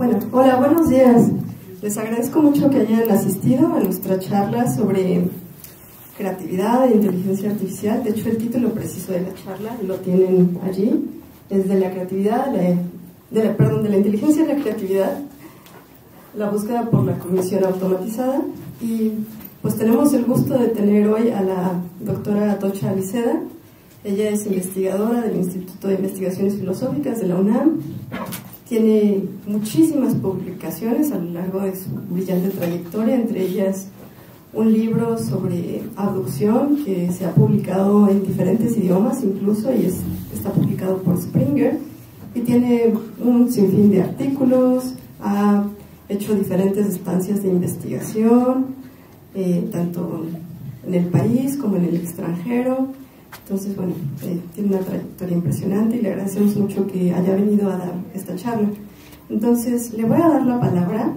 Bueno, hola, buenos días. Les agradezco mucho que hayan asistido a nuestra charla sobre creatividad e inteligencia artificial. De hecho, el título preciso de la charla lo tienen allí. Es de la creatividad, de la inteligencia a la creatividad, la búsqueda por la cognición automatizada. Y pues tenemos el gusto de tener hoy a la doctora Atocha Aliceda. Ella es investigadora del Instituto de Investigaciones Filosóficas de la UNAM. Tiene muchísimas publicaciones a lo largo de su brillante trayectoria, entre ellas un libro sobre abducción que se ha publicado en diferentes idiomas incluso, y está publicado por Springer, y tiene un sinfín de artículos, ha hecho diferentes estancias de investigación, tanto en el país como en el extranjero. Entonces, bueno, tiene una trayectoria impresionante y le agradecemos mucho que haya venido a dar esta charla. Entonces, le voy a dar la palabra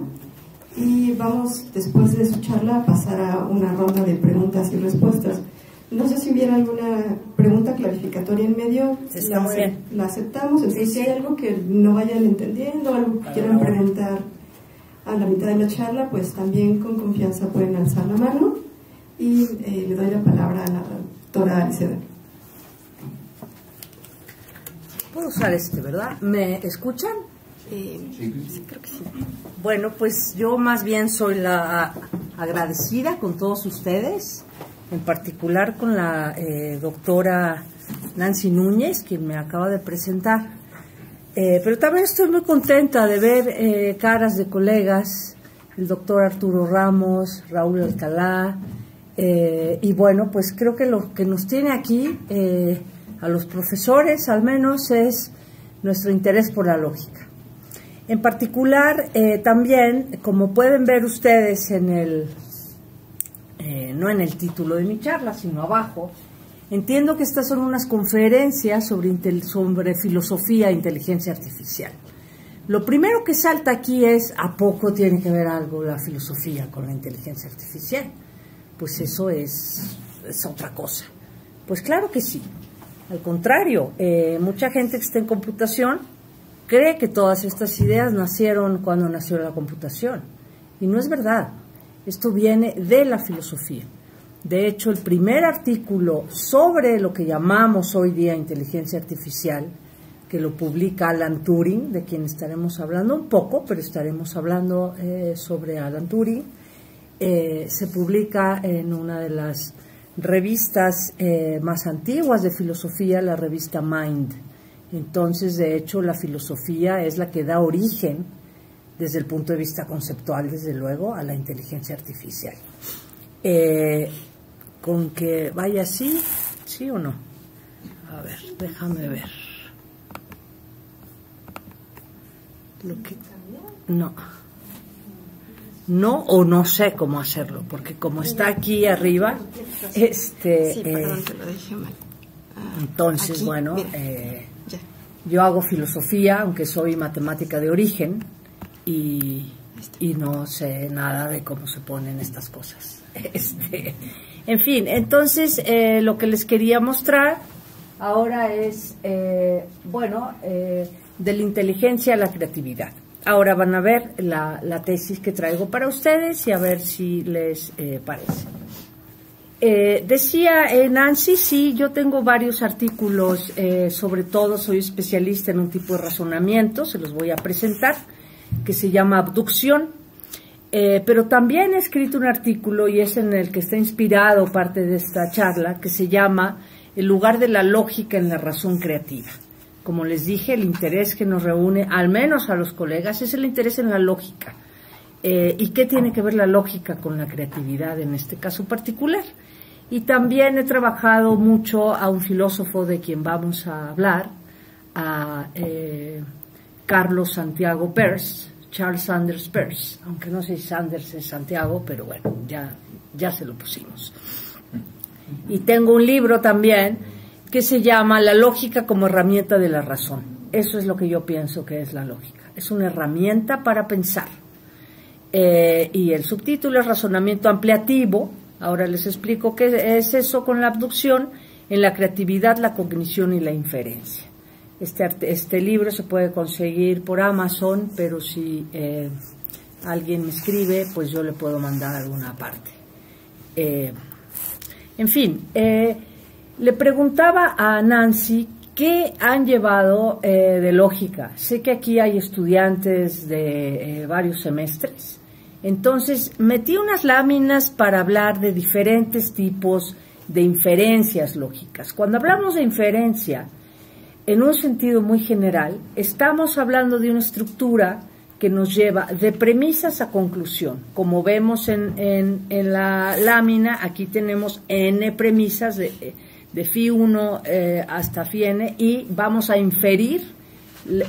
y vamos, después de su charla, a pasar a una ronda de preguntas y respuestas. No sé si hubiera alguna pregunta clarificatoria en medio. Está muy bien. La aceptamos. Entonces, si hay algo que no vayan entendiendo, algo que quieran preguntar a la mitad de la charla, pues también con confianza pueden alzar la mano y le doy la palabra a la doctora Aliceda. Puedo usar ¿verdad? ¿Me escuchan? Sí, creo que sí. Bueno, pues yo más bien soy la agradecida con todos ustedes, en particular con la doctora Nancy Núñez, quien me acaba de presentar. Pero también estoy muy contenta de ver caras de colegas, el doctor Arturo Ramos, Raúl Alcalá, y bueno, pues creo que lo que nos tiene aquí, a los profesores al menos, es nuestro interés por la lógica. En particular, también, como pueden ver ustedes en no en el título de mi charla, sino abajo, entiendo que estas son unas conferencias sobre filosofía e inteligencia artificial. Lo primero que salta aquí es, ¿a poco tiene que ver algo la filosofía con la inteligencia artificial? Pues eso es otra cosa. Pues claro que sí. Al contrario, mucha gente que está en computación cree que todas estas ideas nacieron cuando nació la computación. Y no es verdad. Esto viene de la filosofía. De hecho, el primer artículo sobre lo que llamamos hoy día inteligencia artificial, que lo publica Alan Turing, de quien estaremos hablando un poco, pero estaremos hablando sobre Alan Turing, se publica en una de las revistas más antiguas de filosofía, la revista Mind. Entonces, de hecho, la filosofía es la que da origen, desde el punto de vista conceptual, desde luego, a la inteligencia artificial. ¿Con que vaya así? ¿Sí o no? A ver, déjame ver. No, o no sé cómo hacerlo, porque como está aquí arriba, Sí, perdón, te lo dije mal. Entonces, aquí, bueno, ya. Yo hago filosofía, aunque soy matemática de origen, y no sé nada de cómo se ponen estas cosas. En fin, entonces, lo que les quería mostrar ahora es, de la inteligencia a la creatividad. Ahora van a ver la tesis que traigo para ustedes y a ver si les parece. Decía Nancy, sí, yo tengo varios artículos, sobre todo soy especialista en un tipo de razonamiento, se los voy a presentar, que se llama abducción, pero también he escrito un artículo, y es en el que está inspirado parte de esta charla, que se llama El lugar de la lógica en la razón creativa. Como les dije, el interés que nos reúne, al menos a los colegas, es el interés en la lógica. ¿Y qué tiene que ver la lógica con la creatividad en este caso particular? Y también he trabajado mucho a un filósofo de quien vamos a hablar, a Carlos Santiago Peirce, Charles Sanders Peirce, aunque no sé si Sanders es Santiago, pero bueno, ya se lo pusimos. Y tengo un libro también que se llama La lógica como herramienta de la razón. Eso es lo que yo pienso que es la lógica. Es una herramienta para pensar. Y el subtítulo es Razonamiento ampliativo. Ahora les explico qué es eso con la abducción en la creatividad, la cognición y la inferencia. Este libro se puede conseguir por Amazon, pero si alguien me escribe, pues yo le puedo mandar alguna parte. En fin, le preguntaba a Nancy qué han llevado de lógica. Sé que aquí hay estudiantes de varios semestres, entonces metí unas láminas para hablar de diferentes tipos de inferencias lógicas. Cuando hablamos de inferencia, en un sentido muy general, estamos hablando de una estructura que nos lleva de premisas a conclusión. Como vemos en la lámina, aquí tenemos n premisas de phi 1 hasta phi n, y vamos a inferir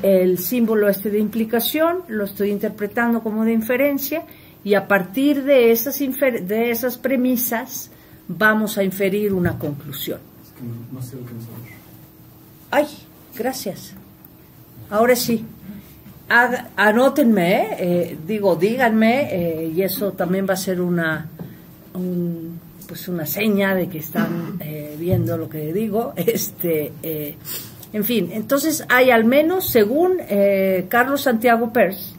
el símbolo de implicación, lo estoy interpretando como de inferencia, y a partir de esas premisas vamos a inferir una conclusión. Es que no sé lo que nos habla. Ay, gracias. Ahora sí. Anótenme, díganme, y eso también va a ser una seña de que están viendo lo que digo. En fin, entonces hay al menos, según Carlos Santiago Peirce,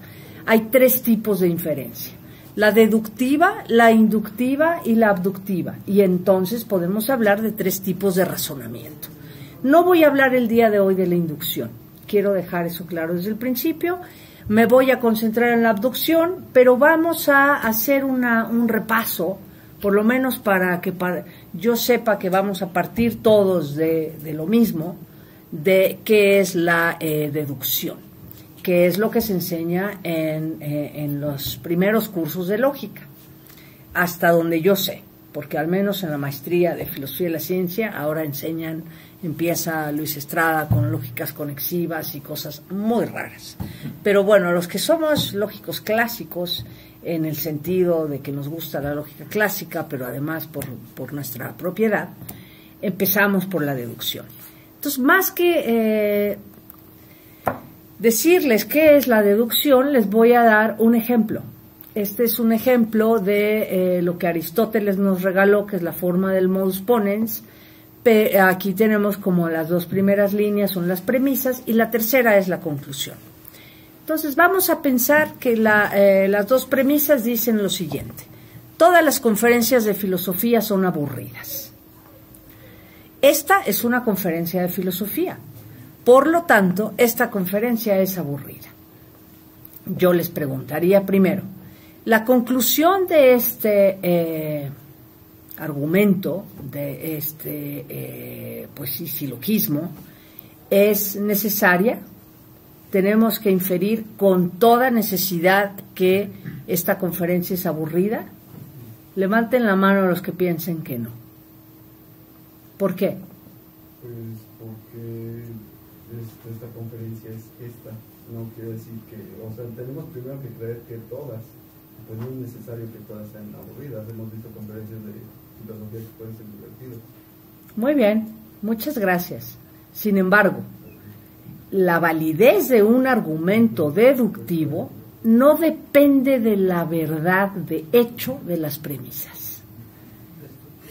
hay 3 tipos de inferencia: la deductiva, la inductiva y la abductiva. Y entonces podemos hablar de 3 tipos de razonamiento. No voy a hablar el día de hoy de la inducción, quiero dejar eso claro desde el principio. Me voy a concentrar en la abducción, pero vamos a hacer un repaso, por lo menos para que yo sepa que vamos a partir todos de lo mismo, de qué es la deducción, que es lo que se enseña en los primeros cursos de lógica, hasta donde yo sé, porque al menos en la maestría de Filosofía de la Ciencia ahora empieza Luis Estrada con lógicas conexivas y cosas muy raras. Pero bueno, los que somos lógicos clásicos, en el sentido de que nos gusta la lógica clásica, pero además por nuestra propiedad, empezamos por la deducción. Entonces, más que decirles qué es la deducción, les voy a dar un ejemplo. Este es un ejemplo de lo que Aristóteles nos regaló, que es la forma del modus ponens. Aquí tenemos como las 2 primeras líneas son las premisas y la tercera es la conclusión. Entonces vamos a pensar que las 2 premisas dicen lo siguiente: todas las conferencias de filosofía son aburridas. Esta es una conferencia de filosofía, por lo tanto esta conferencia es aburrida. Yo les preguntaría primero, la conclusión de este argumento, de silogismo, ¿es necesaria? ¿Tenemos que inferir con toda necesidad que esta conferencia es aburrida? Levanten la mano los que piensen que no. ¿Por qué? Pues porque esta conferencia es esta. No quiere decir que, tenemos primero que creer que todas, pues no es necesario que todas sean aburridas. Hemos visto conferencias de filosofía que pueden ser divertidas. Muy bien, muchas gracias. Sin embargo, la validez de un argumento deductivo no depende de la verdad de hecho de las premisas.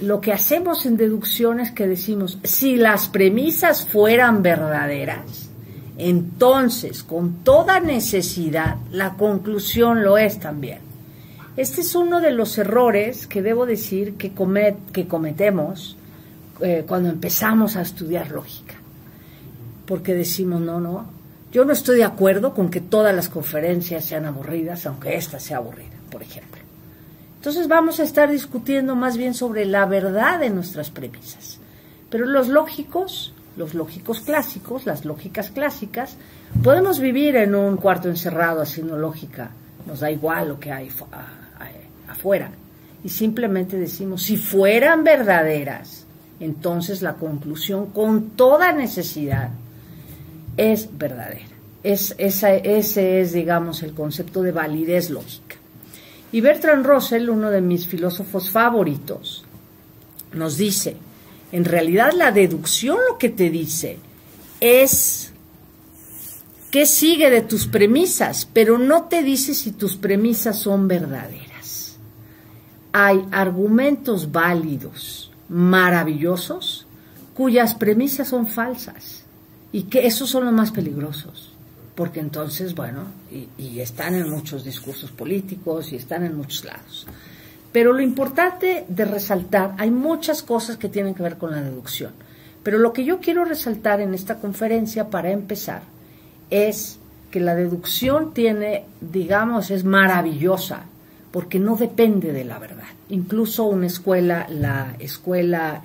Lo que hacemos en deducción es que decimos, si las premisas fueran verdaderas, entonces, con toda necesidad, la conclusión lo es también. Este es uno de los errores que debo decir que cometemos cuando empezamos a estudiar lógica. Porque decimos, no, yo no estoy de acuerdo con que todas las conferencias sean aburridas, aunque esta sea aburrida, por ejemplo. Entonces vamos a estar discutiendo más bien sobre la verdad de nuestras premisas. Pero los lógicos clásicos, las lógicas clásicas, podemos vivir en un cuarto encerrado haciendo lógica, nos da igual lo que hay afuera. Y simplemente decimos, si fueran verdaderas, entonces la conclusión con toda necesidad es verdadera. Ese es, digamos, el concepto de validez lógica. Y Bertrand Russell, uno de mis filósofos favoritos, nos dice, en realidad la deducción lo que te dice es qué sigue de tus premisas, pero no te dice si tus premisas son verdaderas. Hay argumentos válidos, maravillosos, cuyas premisas son falsas. y que esos son los más peligrosos, porque entonces, bueno, y están en muchos discursos políticos y están en muchos lados. Pero lo importante de resaltar, hay muchas cosas que tienen que ver con la deducción, pero lo que yo quiero resaltar en esta conferencia para empezar es que la deducción tiene, digamos, es maravillosa, porque no depende de la verdad. Incluso una escuela, la escuela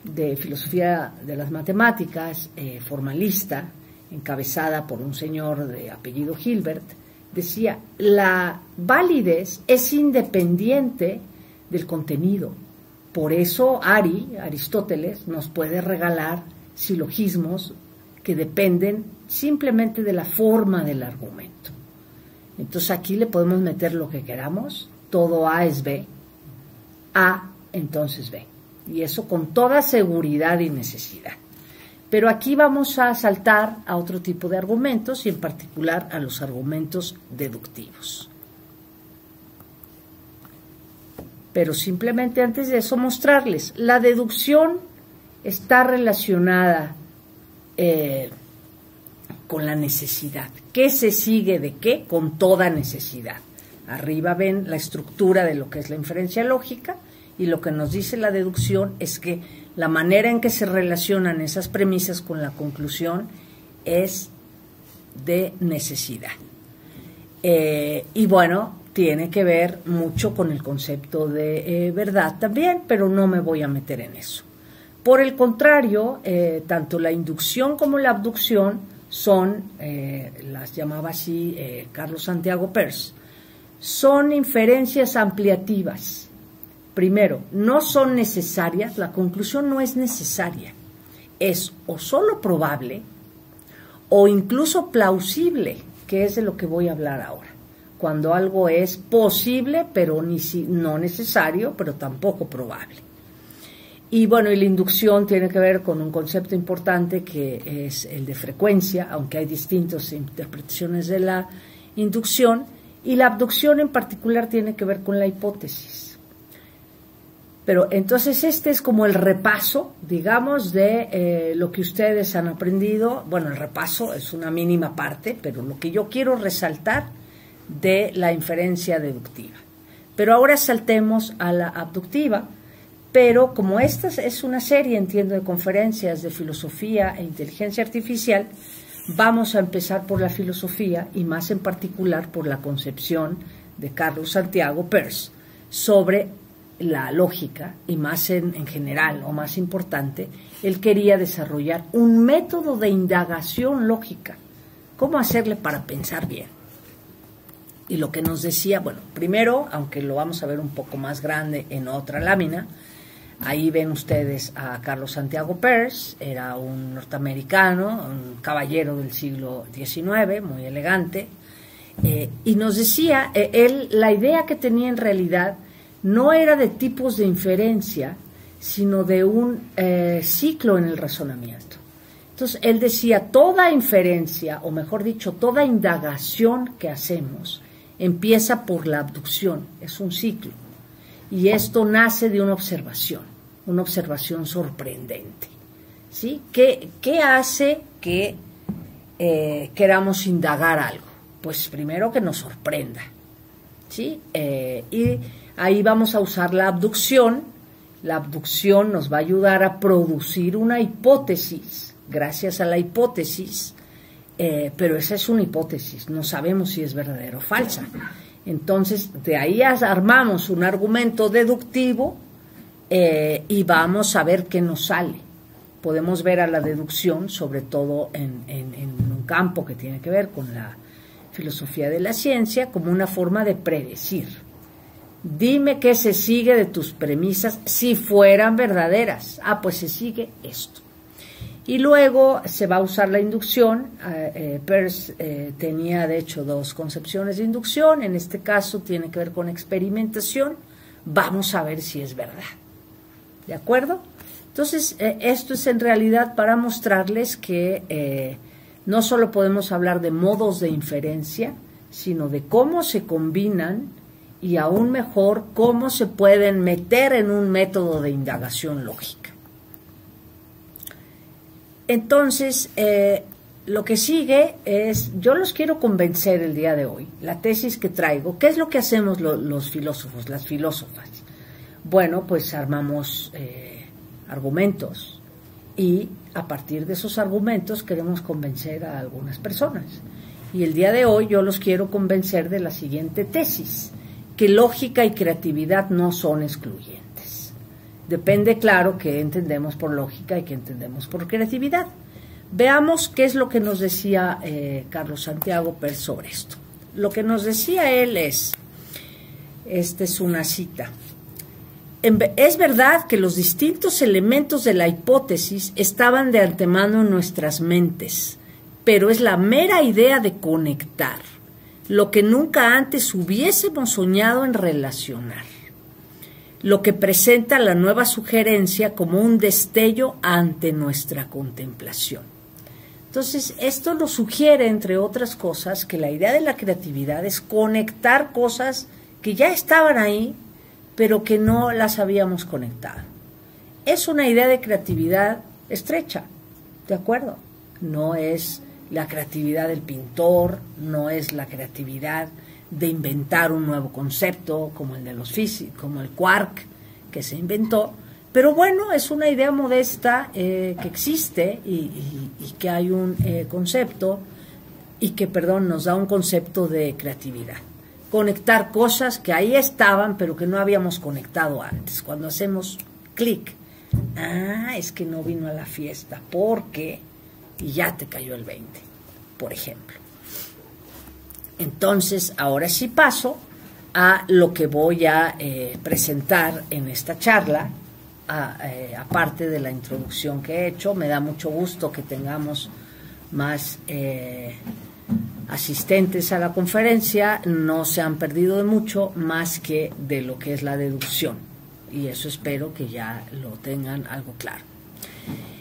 de filosofía de las matemáticas, formalista, encabezada por un señor de apellido Hilbert, decía, la validez es independiente del contenido. Por eso Aristóteles, nos puede regalar silogismos que dependen simplemente de la forma del argumento. Entonces aquí le podemos meter lo que queramos, todo A es B, A entonces B, y eso con toda seguridad y necesidad. Pero aquí vamos a saltar a otro tipo de argumentos y en particular a los argumentos deductivos. Pero simplemente antes de eso mostrarles, la deducción está relacionada con la necesidad. ¿Qué se sigue de qué? Con toda necesidad. Arriba ven la estructura de lo que es la inferencia lógica y lo que nos dice la deducción es que la manera en que se relacionan esas premisas con la conclusión es de necesidad. Y bueno, tiene que ver mucho con el concepto de verdad también, pero no me voy a meter en eso. Por el contrario, tanto la inducción como la abducción son, las llamaba así Carlos Santiago Peirce, son inferencias ampliativas. Primero, no son necesarias, la conclusión no es necesaria, es o solo probable o incluso plausible, que es de lo que voy a hablar ahora. Cuando algo es posible, pero no necesario, pero tampoco probable. Y bueno, y la inducción tiene que ver con un concepto importante que es el de frecuencia, aunque hay distintas interpretaciones de la inducción, y la abducción en particular tiene que ver con la hipótesis. Pero entonces este es como el repaso, digamos, de lo que ustedes han aprendido. Bueno, el repaso es una mínima parte, pero lo que yo quiero resaltar de la inferencia deductiva. Pero ahora saltemos a la abductiva, pero como esta es una serie, entiendo, de conferencias de filosofía e inteligencia artificial, vamos a empezar por la filosofía y más en particular por la concepción de Carlos Santiago Peirce sobre la lógica y más en general o más importante, él quería desarrollar un método de indagación lógica, cómo hacerle para pensar bien. Y lo que nos decía, bueno, primero, aunque lo vamos a ver un poco más grande en otra lámina, ahí ven ustedes a Carlos Santiago Peirce, era un norteamericano, un caballero del siglo XIX, muy elegante, y nos decía, él, la idea que tenía en realidad no era de tipos de inferencia, sino de un ciclo en el razonamiento. Entonces, él decía, toda inferencia, o mejor dicho, toda indagación que hacemos, empieza por la abducción, es un ciclo. Y esto nace de una observación sorprendente. ¿Sí? ¿Qué hace que queramos indagar algo? Pues primero que nos sorprenda. ¿Sí? Y ahí vamos a usar la abducción. La abducción nos va a ayudar a producir una hipótesis. Gracias a la hipótesis, pero esa es una hipótesis, no sabemos si es verdadera o falsa. Entonces, de ahí armamos un argumento deductivo y vamos a ver qué nos sale. Podemos ver a la deducción, sobre todo en un campo que tiene que ver con la filosofía de la ciencia, como una forma de predecir. Dime qué se sigue de tus premisas si fueran verdaderas. Ah, pues se sigue esto. Y luego se va a usar la inducción. Peirce tenía, de hecho, dos concepciones de inducción. En este caso tiene que ver con experimentación. Vamos a ver si es verdad. ¿De acuerdo? Entonces, esto es en realidad para mostrarles que no solo podemos hablar de modos de inferencia, sino de cómo se combinan y aún mejor, cómo se pueden meter en un método de indagación lógica. Entonces, lo que sigue es, yo los quiero convencer el día de hoy, la tesis que traigo. ¿Qué es lo que hacemos los filósofos, las filósofas? Bueno, pues armamos argumentos y a partir de esos argumentos queremos convencer a algunas personas. Y el día de hoy yo los quiero convencer de la siguiente tesis, que lógica y creatividad no son excluyentes. Depende, claro, qué entendemos por lógica y qué entendemos por creatividad. Veamos qué es lo que nos decía Carlos Santiago Peirce sobre esto. Lo que nos decía él es, esta es una cita: es verdad que los distintos elementos de la hipótesis estaban de antemano en nuestras mentes, pero es la mera idea de conectar lo que nunca antes hubiésemos soñado en relacionar, lo que presenta la nueva sugerencia como un destello ante nuestra contemplación. Entonces, esto nos sugiere, entre otras cosas, que la idea de la creatividad es conectar cosas que ya estaban ahí, pero que no las habíamos conectado. Es una idea de creatividad estrecha, ¿de acuerdo? No es la creatividad del pintor, no es la creatividad de inventar un nuevo concepto como el de los físicos, como el quark que se inventó, pero bueno, es una idea modesta que existe y que hay un concepto y que, nos da un concepto de creatividad. Conectar cosas que ahí estaban pero que no habíamos conectado antes. Cuando hacemos clic, es que no vino a la fiesta porque, y ya te cayó el 20, por ejemplo. Entonces, ahora sí paso a lo que voy a presentar en esta charla, aparte de la introducción que he hecho. Me da mucho gusto que tengamos más asistentes a la conferencia. No se han perdido de mucho más que de lo que es la deducción, y eso espero que ya lo tengan algo claro.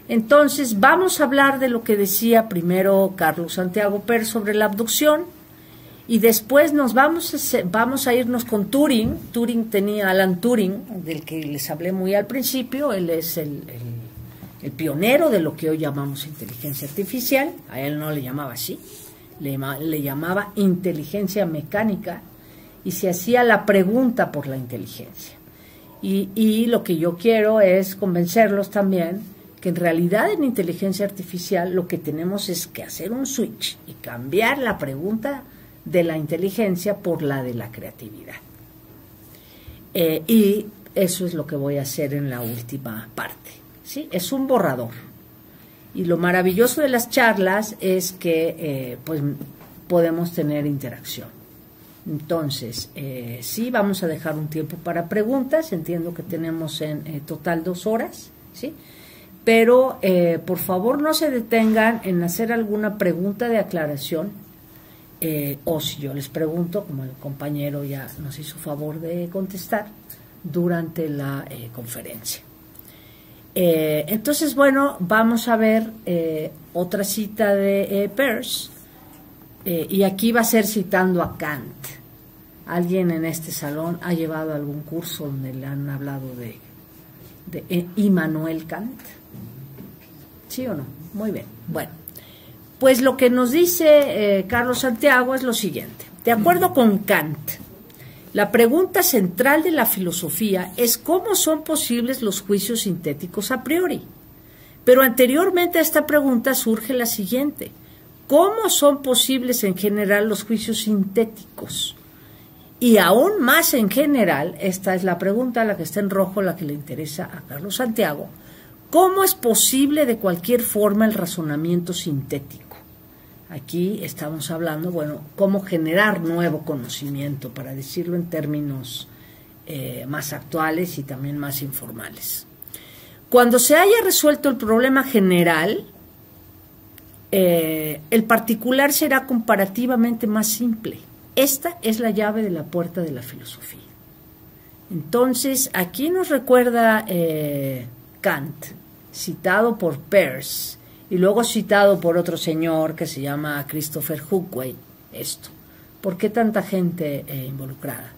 Entonces, vamos a hablar de lo que decía primero Carlos Santiago Peirce sobre la abducción, y después nos vamos a irnos con Turing. Alan Turing, del que les hablé muy al principio. Él es el pionero de lo que hoy llamamos inteligencia artificial. A él no le llamaba así, le llamaba inteligencia mecánica, y se hacía la pregunta por la inteligencia. Y lo que yo quiero es convencerlos también que en realidad en inteligencia artificial lo que tenemos es que hacer un switch y cambiar la pregunta de la inteligencia por la de la creatividad. Y eso es lo que voy a hacer en la última parte, ¿sí? Es un borrador. Y lo maravilloso de las charlas es que pues podemos tener interacción. Entonces, sí, vamos a dejar un tiempo para preguntas. Entiendo que tenemos en total 2 horas, ¿sí? Pero, por favor, no se detengan en hacer alguna pregunta de aclaración, o si yo les pregunto, como el compañero ya nos hizo favor de contestar, durante la conferencia. Entonces, bueno, vamos a ver otra cita de Peirce, y aquí va a ser citando a Kant. ¿Alguien en este salón ha llevado algún curso donde le han hablado de Immanuel Kant? ¿Sí o no? Muy bien. Bueno, pues lo que nos dice Carlos Santiago es lo siguiente. De acuerdo con Kant, la pregunta central de la filosofía es cómo son posibles los juicios sintéticos a priori. Pero anteriormente a esta pregunta surge la siguiente: ¿cómo son posibles en general los juicios sintéticos? Y aún más en general, esta es la pregunta, la que está en rojo, la que le interesa a Carlos Santiago: ¿cómo es posible de cualquier forma el razonamiento sintético? Aquí estamos hablando, bueno, cómo generar nuevo conocimiento, para decirlo en términos más actuales y también más informales. Cuando se haya resuelto el problema general, el particular será comparativamente más simple. Esta es la llave de la puerta de la filosofía. Entonces, aquí nos recuerda Kant, citado por Peirce, y luego citado por otro señor que se llama Christopher Hookway, esto. ¿Por qué tanta gente involucrada?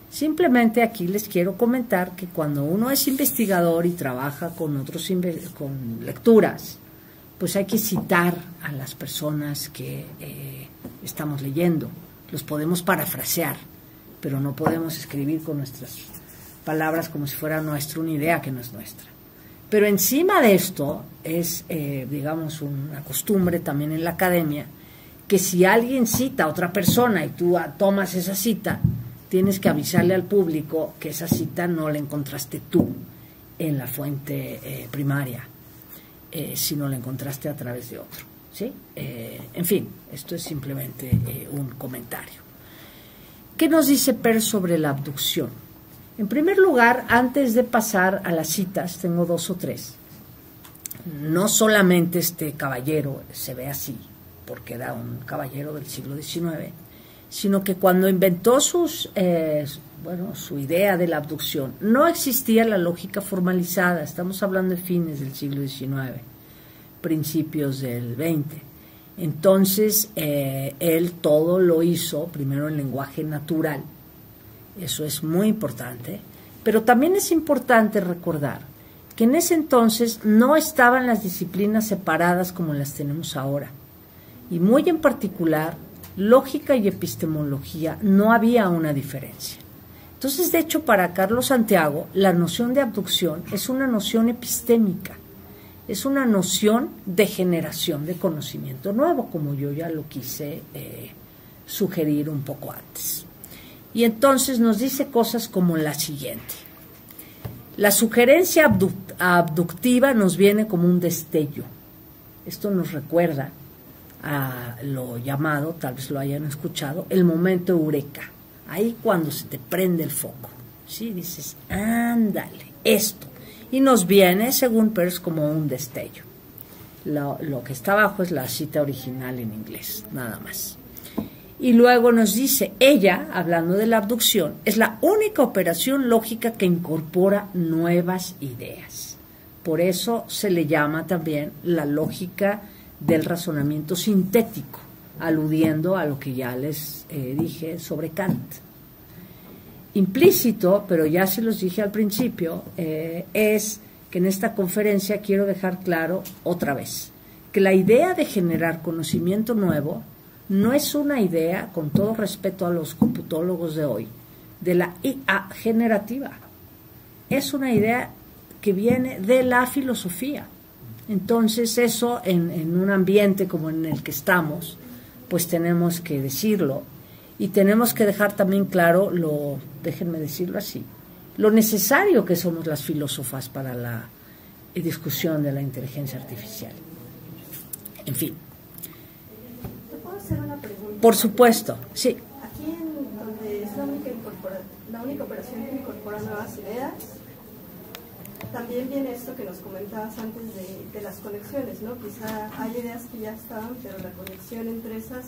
Simplemente aquí les quiero comentar que cuando uno es investigador y trabaja con otros con lecturas, pues hay que citar a las personas que estamos leyendo. Los podemos parafrasear, pero no podemos escribir con nuestras palabras como si fuera nuestra, una idea que no es nuestra. Pero encima de esto es, digamos, una costumbre también en la academia, que si alguien cita a otra persona y tú tomas esa cita, tienes que avisarle al público que esa cita no la encontraste tú en la fuente primaria, sino la encontraste a través de otro, ¿sí? En fin, esto es simplemente un comentario. ¿Qué nos dice Peirce sobre la abducción? En primer lugar, antes de pasar a las citas, tengo 2 o 3. No solamente este caballero se ve así, porque era un caballero del siglo XIX, sino que cuando inventó su idea de la abducción, no existía la lógica formalizada. Estamos hablando de fines del siglo XIX, principios del XX. Entonces, él todo lo hizo primero en lenguaje natural. Eso es muy importante, pero también es importante recordar que en ese entonces no estaban las disciplinas separadas como las tenemos ahora, y muy en particular, lógica y epistemología no había una diferencia. Entonces, de hecho, para Carlos Santiago, la noción de abducción es una noción epistémica, es una noción de generación de conocimiento nuevo, como yo ya lo quise sugerir un poco antes. Y entonces nos dice cosas como la siguiente. La sugerencia abductiva nos viene como un destello. Esto nos recuerda a lo llamado, tal vez lo hayan escuchado, el momento eureka. Ahí cuando se te prende el foco, ¿sí? Dices, ándale, esto. Y nos viene, según Peirce, como un destello. Lo que está abajo es la cita original en inglés, nada más. Y luego nos dice, ella, hablando de la abducción, es la única operación lógica que incorpora nuevas ideas. Por eso se le llama también la lógica del razonamiento sintético, aludiendo a lo que ya les dije sobre Kant. Implícito, pero ya se los dije al principio, es que en esta conferencia quiero dejar claro otra vez que la idea de generar conocimiento nuevo no es una idea, con todo respeto a los computólogos de hoy, de la IA generativa. Es una idea que viene de la filosofía. Entonces eso, en un ambiente como en el que estamos, pues tenemos que decirlo, y tenemos que dejar también claro, déjenme decirlo así, lo necesario que somos las filósofas para la discusión de la inteligencia artificial. En fin. ¿Hacer una pregunta? Por supuesto, sí. Aquí donde es la única operación que incorpora nuevas ideas, también viene esto que nos comentabas antes de las conexiones, ¿no? Quizá hay ideas que ya estaban, pero la conexión entre esas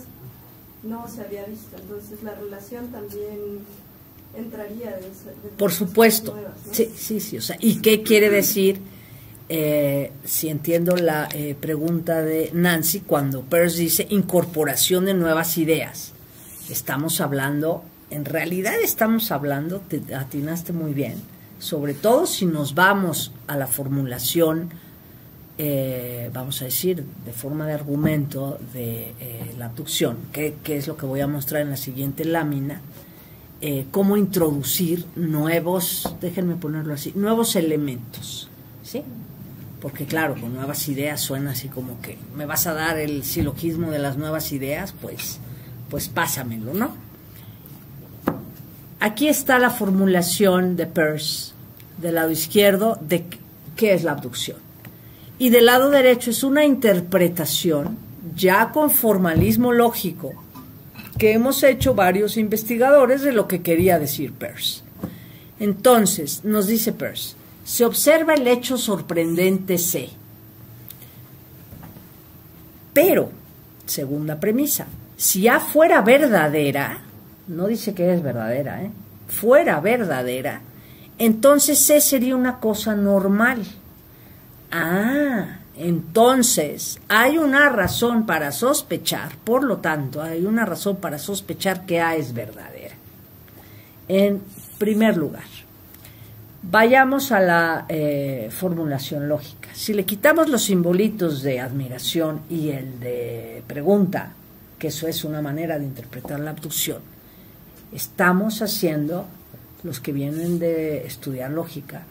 no se había visto. Entonces la relación también entraría de por supuesto, nuevas, ¿no? Sí. O sea, ¿y qué quiere decir? Si entiendo la pregunta de Nancy, cuando Peirce dice incorporación de nuevas ideas, estamos hablando, en realidad estamos hablando, te atinaste muy bien, sobre todo si nos vamos a la formulación, vamos a decir, de forma de argumento de la abducción, que es lo que voy a mostrar en la siguiente lámina, cómo introducir nuevos, déjenme ponerlo así, nuevos elementos, ¿sí? Porque claro, con nuevas ideas suena así como que me vas a dar el silogismo de las nuevas ideas, pues pásamelo, ¿no? Aquí está la formulación de Peirce, del lado izquierdo, de qué es la abducción. Y del lado derecho es una interpretación, ya con formalismo lógico, que hemos hecho varios investigadores de lo que quería decir Peirce. Entonces, nos dice Peirce, se observa el hecho sorprendente C. Pero, segunda premisa, si ya fuera verdadera, no dice que es verdadera, fuera verdadera, entonces C sería una cosa normal. Entonces hay una razón para sospechar, por lo tanto, hay una razón para sospechar que A es verdadera. En primer lugar, Vayamos a la formulación lógica. Si le quitamos los simbolitos de admiración y el de pregunta, que eso es una manera de interpretar la abducción, estamos haciendo, los que vienen de estudiar lógica,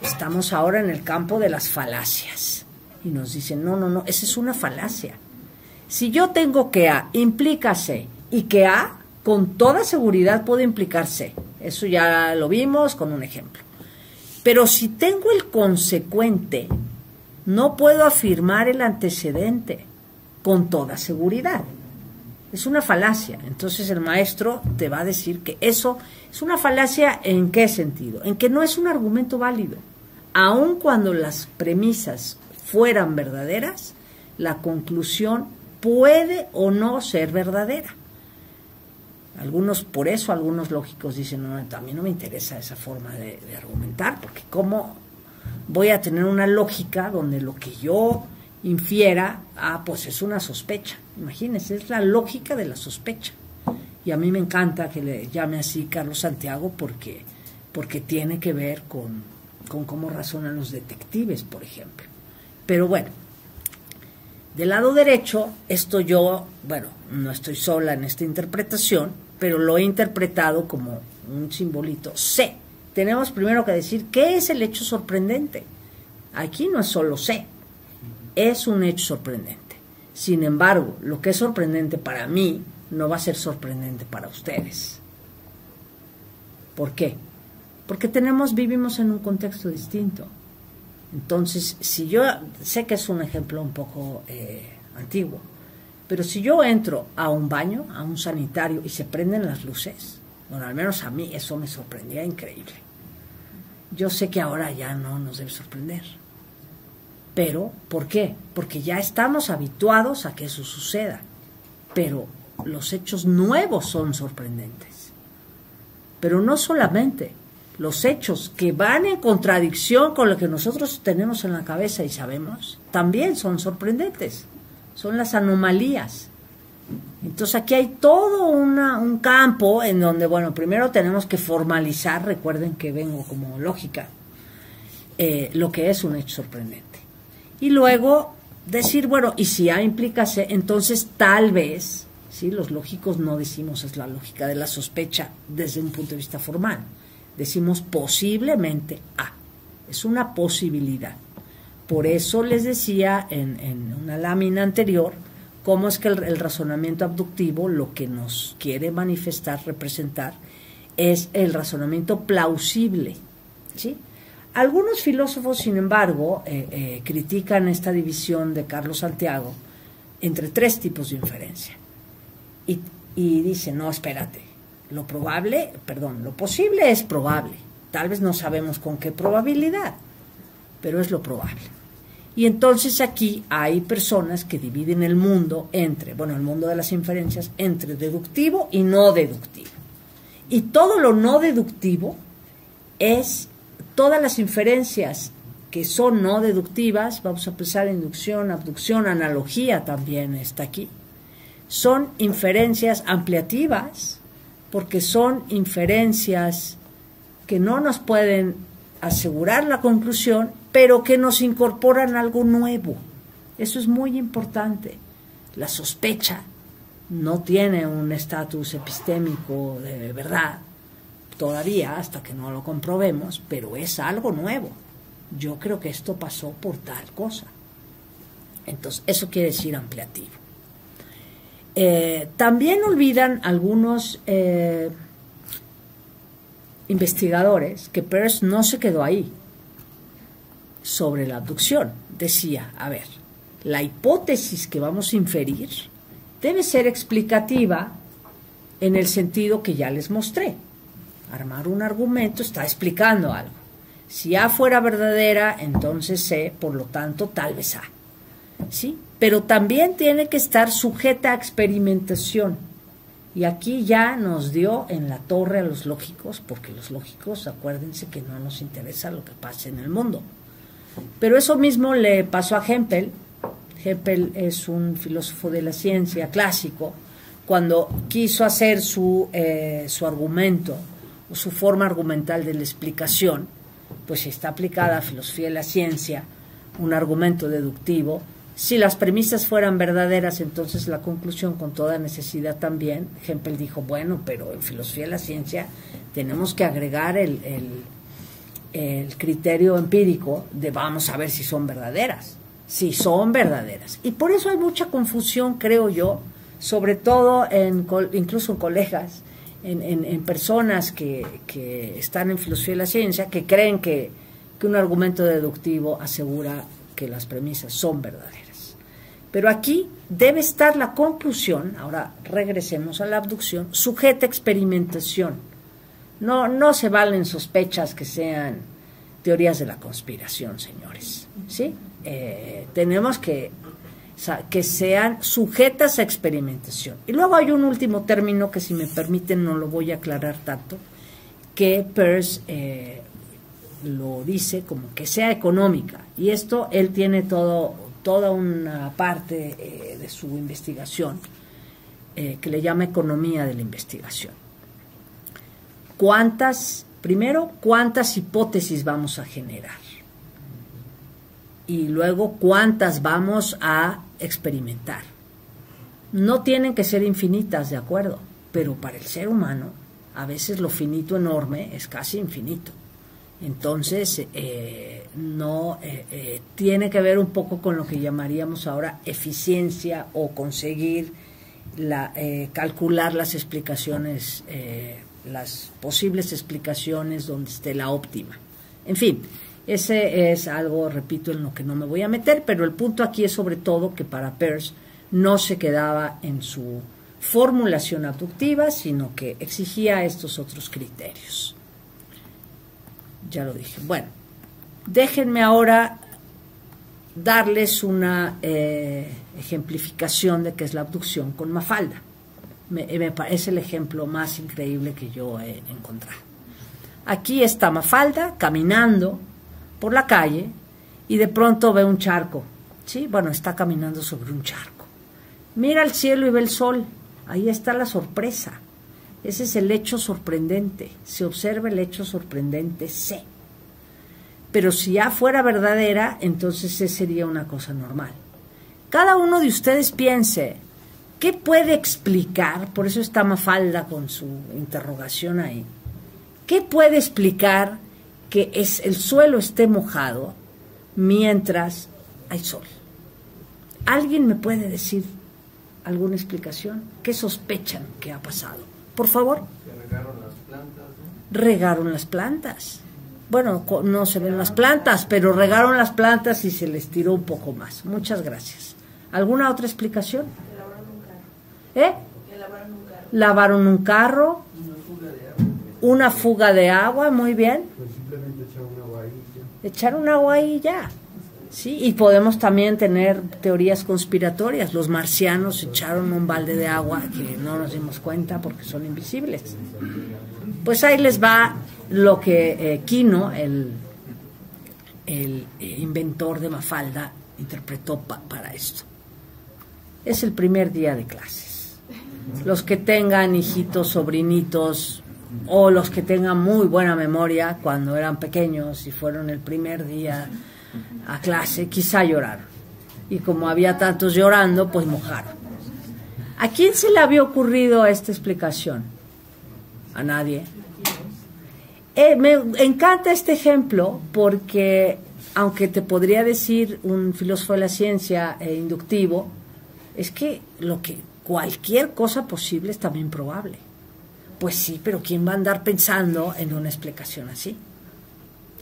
estamos ahora en el campo de las falacias. Y nos dicen, no, esa es una falacia. Si yo tengo que A implica C y que A con toda seguridad puede implicar C, eso ya lo vimos con un ejemplo. Pero si tengo el consecuente, no puedo afirmar el antecedente con toda seguridad. Es una falacia. Entonces el maestro te va a decir que eso es una falacia. ¿En qué sentido? En que no es un argumento válido. Aun cuando las premisas fueran verdaderas, la conclusión puede o no ser verdadera. Por eso algunos lógicos dicen, no, a mí no me interesa esa forma de argumentar, porque cómo voy a tener una lógica donde lo que yo infiera, pues es una sospecha. Imagínense, es la lógica de la sospecha. Y a mí me encanta que le llame así Carlos Santiago porque tiene que ver con cómo razonan los detectives, por ejemplo. Pero bueno, del lado derecho, esto yo, no estoy sola en esta interpretación, pero lo he interpretado como un simbolito C. Tenemos primero que decir, ¿qué es el hecho sorprendente? Aquí no es solo C, es un hecho sorprendente. Sin embargo, lo que es sorprendente para mí no va a ser sorprendente para ustedes. ¿Por qué? Porque vivimos en un contexto distinto. Entonces, si yo sé que es un ejemplo un poco antiguo, pero si yo entro a un baño, a un sanitario y se prenden las luces, al menos a mí eso me sorprendía increíble. Yo sé que ahora ya no nos debe sorprender. Pero, ¿por qué? Porque ya estamos habituados a que eso suceda. Pero los hechos nuevos son sorprendentes. Pero no solamente los hechos que van en contradicción con lo que nosotros tenemos en la cabeza y sabemos, también son sorprendentes. Son las anomalías. Entonces aquí hay todo un campo en donde, primero tenemos que formalizar, recuerden que vengo como lógica, lo que es un hecho sorprendente. Y luego decir, y si A implica C, entonces tal vez, ¿sí? Los lógicos no decimos es la lógica de la sospecha desde un punto de vista formal. Decimos posiblemente A. Es una posibilidad. Por eso les decía en una lámina anterior cómo es que el razonamiento abductivo lo que nos quiere manifestar, representar, es el razonamiento plausible, ¿sí? Algunos filósofos, sin embargo, critican esta división de Carlos Santiago entre tres tipos de inferencia. Y dicen, no, espérate, lo posible es probable. Tal vez no sabemos con qué probabilidad, pero es lo probable. Y entonces aquí hay personas que dividen el mundo entre, el mundo de las inferencias, entre deductivo y no deductivo. Y todo lo no deductivo es todas las inferencias que son no deductivas, vamos a pensar inducción, abducción, analogía también está aquí, son inferencias ampliativas, porque son inferencias que no nos pueden asegurar la conclusión, pero que nos incorporan algo nuevo. Eso es muy importante. La sospecha no tiene un estatus epistémico de verdad, todavía, hasta que no lo comprobemos, pero es algo nuevo. Yo creo que esto pasó por tal cosa. Entonces, eso quiere decir ampliativo. También olvidan algunos investigadores que Peirce no se quedó ahí sobre la abducción. Decía, la hipótesis que vamos a inferir debe ser explicativa en el sentido que ya les mostré. Armar un argumento está explicando algo. Si A fuera verdadera, entonces C, por lo tanto, tal vez A. ¿Sí? Pero también tiene que estar sujeta a experimentación. Y aquí ya nos dio en la torre a los lógicos, porque los lógicos, acuérdense que no nos interesa lo que pasa en el mundo. Pero eso mismo le pasó a Hempel. Hempel es un filósofo de la ciencia clásico. Cuando quiso hacer su argumento, o su forma argumental de la explicación, pues si está aplicada a filosofía de la ciencia, un argumento deductivo, si las premisas fueran verdaderas, entonces la conclusión con toda necesidad también. Hempel dijo, bueno, pero en filosofía de la ciencia tenemos que agregar el criterio empírico de vamos a ver si son verdaderas. Si son verdaderas. Y por eso hay mucha confusión, creo yo, sobre todo incluso en colegas, en personas que están en filosofía de la ciencia, que creen que un argumento deductivo asegura que las premisas son verdaderas. Pero aquí debe estar la conclusión, ahora regresemos a la abducción, sujeta a experimentación. No se valen sospechas que sean teorías de la conspiración, señores, ¿sí? Tenemos que sean sujetas a experimentación. Y luego hay un último término que, si me permiten, no lo voy a aclarar tanto, que Peirce lo dice como que sea económica. Y esto él tiene toda una parte de su investigación que le llama economía de la investigación. Primero, ¿cuántas hipótesis vamos a generar? Y luego, ¿cuántas vamos a experimentar? No tienen que ser infinitas, de acuerdo, pero para el ser humano, a veces lo finito enorme es casi infinito. Entonces, tiene que ver un poco con lo que llamaríamos ahora eficiencia, o conseguir calcular las explicaciones, las posibles explicaciones donde esté la óptima. En fin, ese es algo, repito, en lo que no me voy a meter, pero el punto aquí es sobre todo que para Peirce no se quedaba en su formulación abductiva, sino que exigía estos otros criterios. Ya lo dije. Bueno, déjenme ahora darles una ejemplificación de qué es la abducción con Mafalda. Me parece el ejemplo más increíble que yo he encontrado. Aquí está Mafalda caminando por la calle y de pronto ve un charco. ¿Sí? Bueno, está caminando sobre un charco. Mira al cielo y ve el sol. Ahí está la sorpresa. Ese es el hecho sorprendente. Se observa el hecho sorprendente, sé. Pero si ya fuera verdadera, entonces sería una cosa normal. Cada uno de ustedes piense, ¿qué puede explicar? Por eso está Mafalda con su interrogación ahí. ¿Qué puede explicar que el suelo esté mojado mientras hay sol? ¿Alguien me puede decir alguna explicación? ¿Qué sospechan que ha pasado? Por favor. Que regaron las plantas, ¿no? Regaron las plantas. Bueno, no se ven las plantas, pero regaron las plantas y se les tiró un poco más. Muchas gracias. ¿Alguna otra explicación? Que lavaron un carro. Que lavaron un carro. Lavaron un carro. Una fuga de agua, muy bien. Pues simplemente echaron agua ahí. Echaron agua ahí ya. Sí, y podemos también tener teorías conspiratorias. Los marcianos echaron un balde de agua que no nos dimos cuenta porque son invisibles. Pues ahí les va lo que Quino, el inventor de Mafalda, interpretó para esto. Es el primer día de clases. Los que tengan hijitos, sobrinitos, o los que tengan muy buena memoria cuando eran pequeños y fueron el primer día a clase, quizá lloraron. Y como había tantos llorando, pues mojaron. ¿A quién se le había ocurrido esta explicación? A nadie. Me encanta este ejemplo porque, aunque te podría decir un filósofo de la ciencia inductivo, es que cualquier cosa posible es también probable. Pues sí, pero ¿quién va a andar pensando en una explicación así?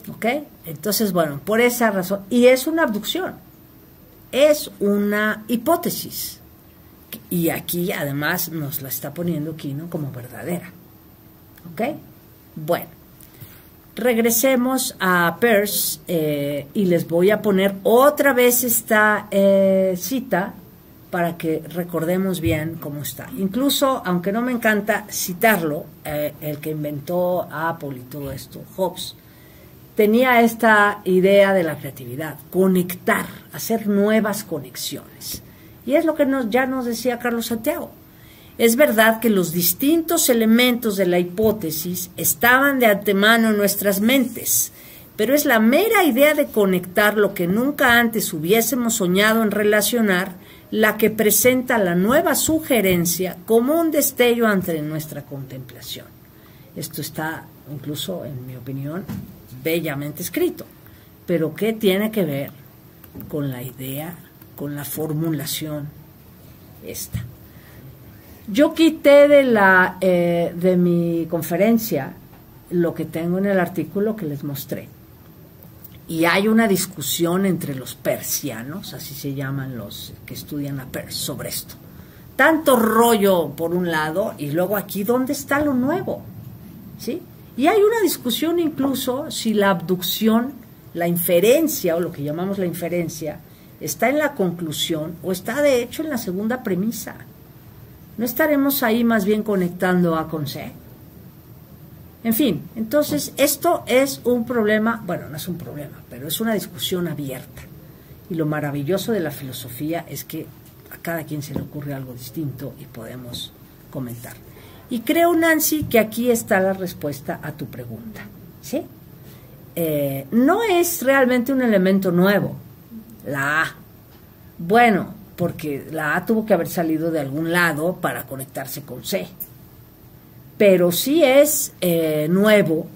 ¿Ok? Entonces, bueno, por esa razón, y es una abducción, es una hipótesis, y aquí además nos la está poniendo Quino como verdadera. ¿Ok? Bueno, regresemos a Peirce y les voy a poner otra vez esta cita para que recordemos bien cómo está. Incluso, aunque no me encanta citarlo, el que inventó Apple y todo esto, Hobbes, tenía esta idea de la creatividad, conectar, hacer nuevas conexiones. Y es lo que ya nos decía Carlos Santiago. Es verdad que los distintos elementos de la hipótesis estaban de antemano en nuestras mentes, pero es la mera idea de conectar lo que nunca antes hubiésemos soñado en relacionar, la que presenta la nueva sugerencia como un destello ante nuestra contemplación. Esto está, incluso, en mi opinión, bellamente escrito. Pero ¿qué tiene que ver con la idea, con la formulación esta? Yo quité de mi conferencia lo que tengo en el artículo que les mostré. Y hay una discusión entre los persianos, así se llaman los que estudian a Peirce, sobre esto. Tanto rollo por un lado, y luego aquí, ¿dónde está lo nuevo? ¿Sí? Y hay una discusión incluso si la abducción, la inferencia, o lo que llamamos la inferencia, está en la conclusión o está de hecho en la segunda premisa. ¿No estaremos ahí más bien conectando A con C? En fin, entonces esto es un problema, bueno, no es un problema, pero es una discusión abierta. Y lo maravilloso de la filosofía es que a cada quien se le ocurre algo distinto y podemos comentar. Y creo, Nancy, que aquí está la respuesta a tu pregunta, ¿sí? No es realmente un elemento nuevo, la A. Bueno, porque la A tuvo que haber salido de algún lado para conectarse con C. Pero sí es nuevo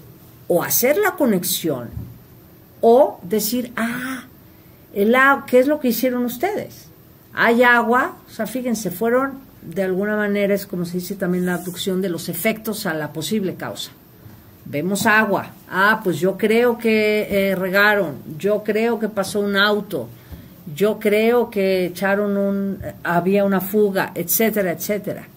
o hacer la conexión o decir, ¿qué es lo que hicieron ustedes? Hay agua, o sea, fíjense, fueron, de alguna manera, es como se dice también la abducción de los efectos a la posible causa. Vemos agua, pues yo creo que regaron, yo creo que pasó un auto, yo creo que había una fuga, etcétera, etcétera.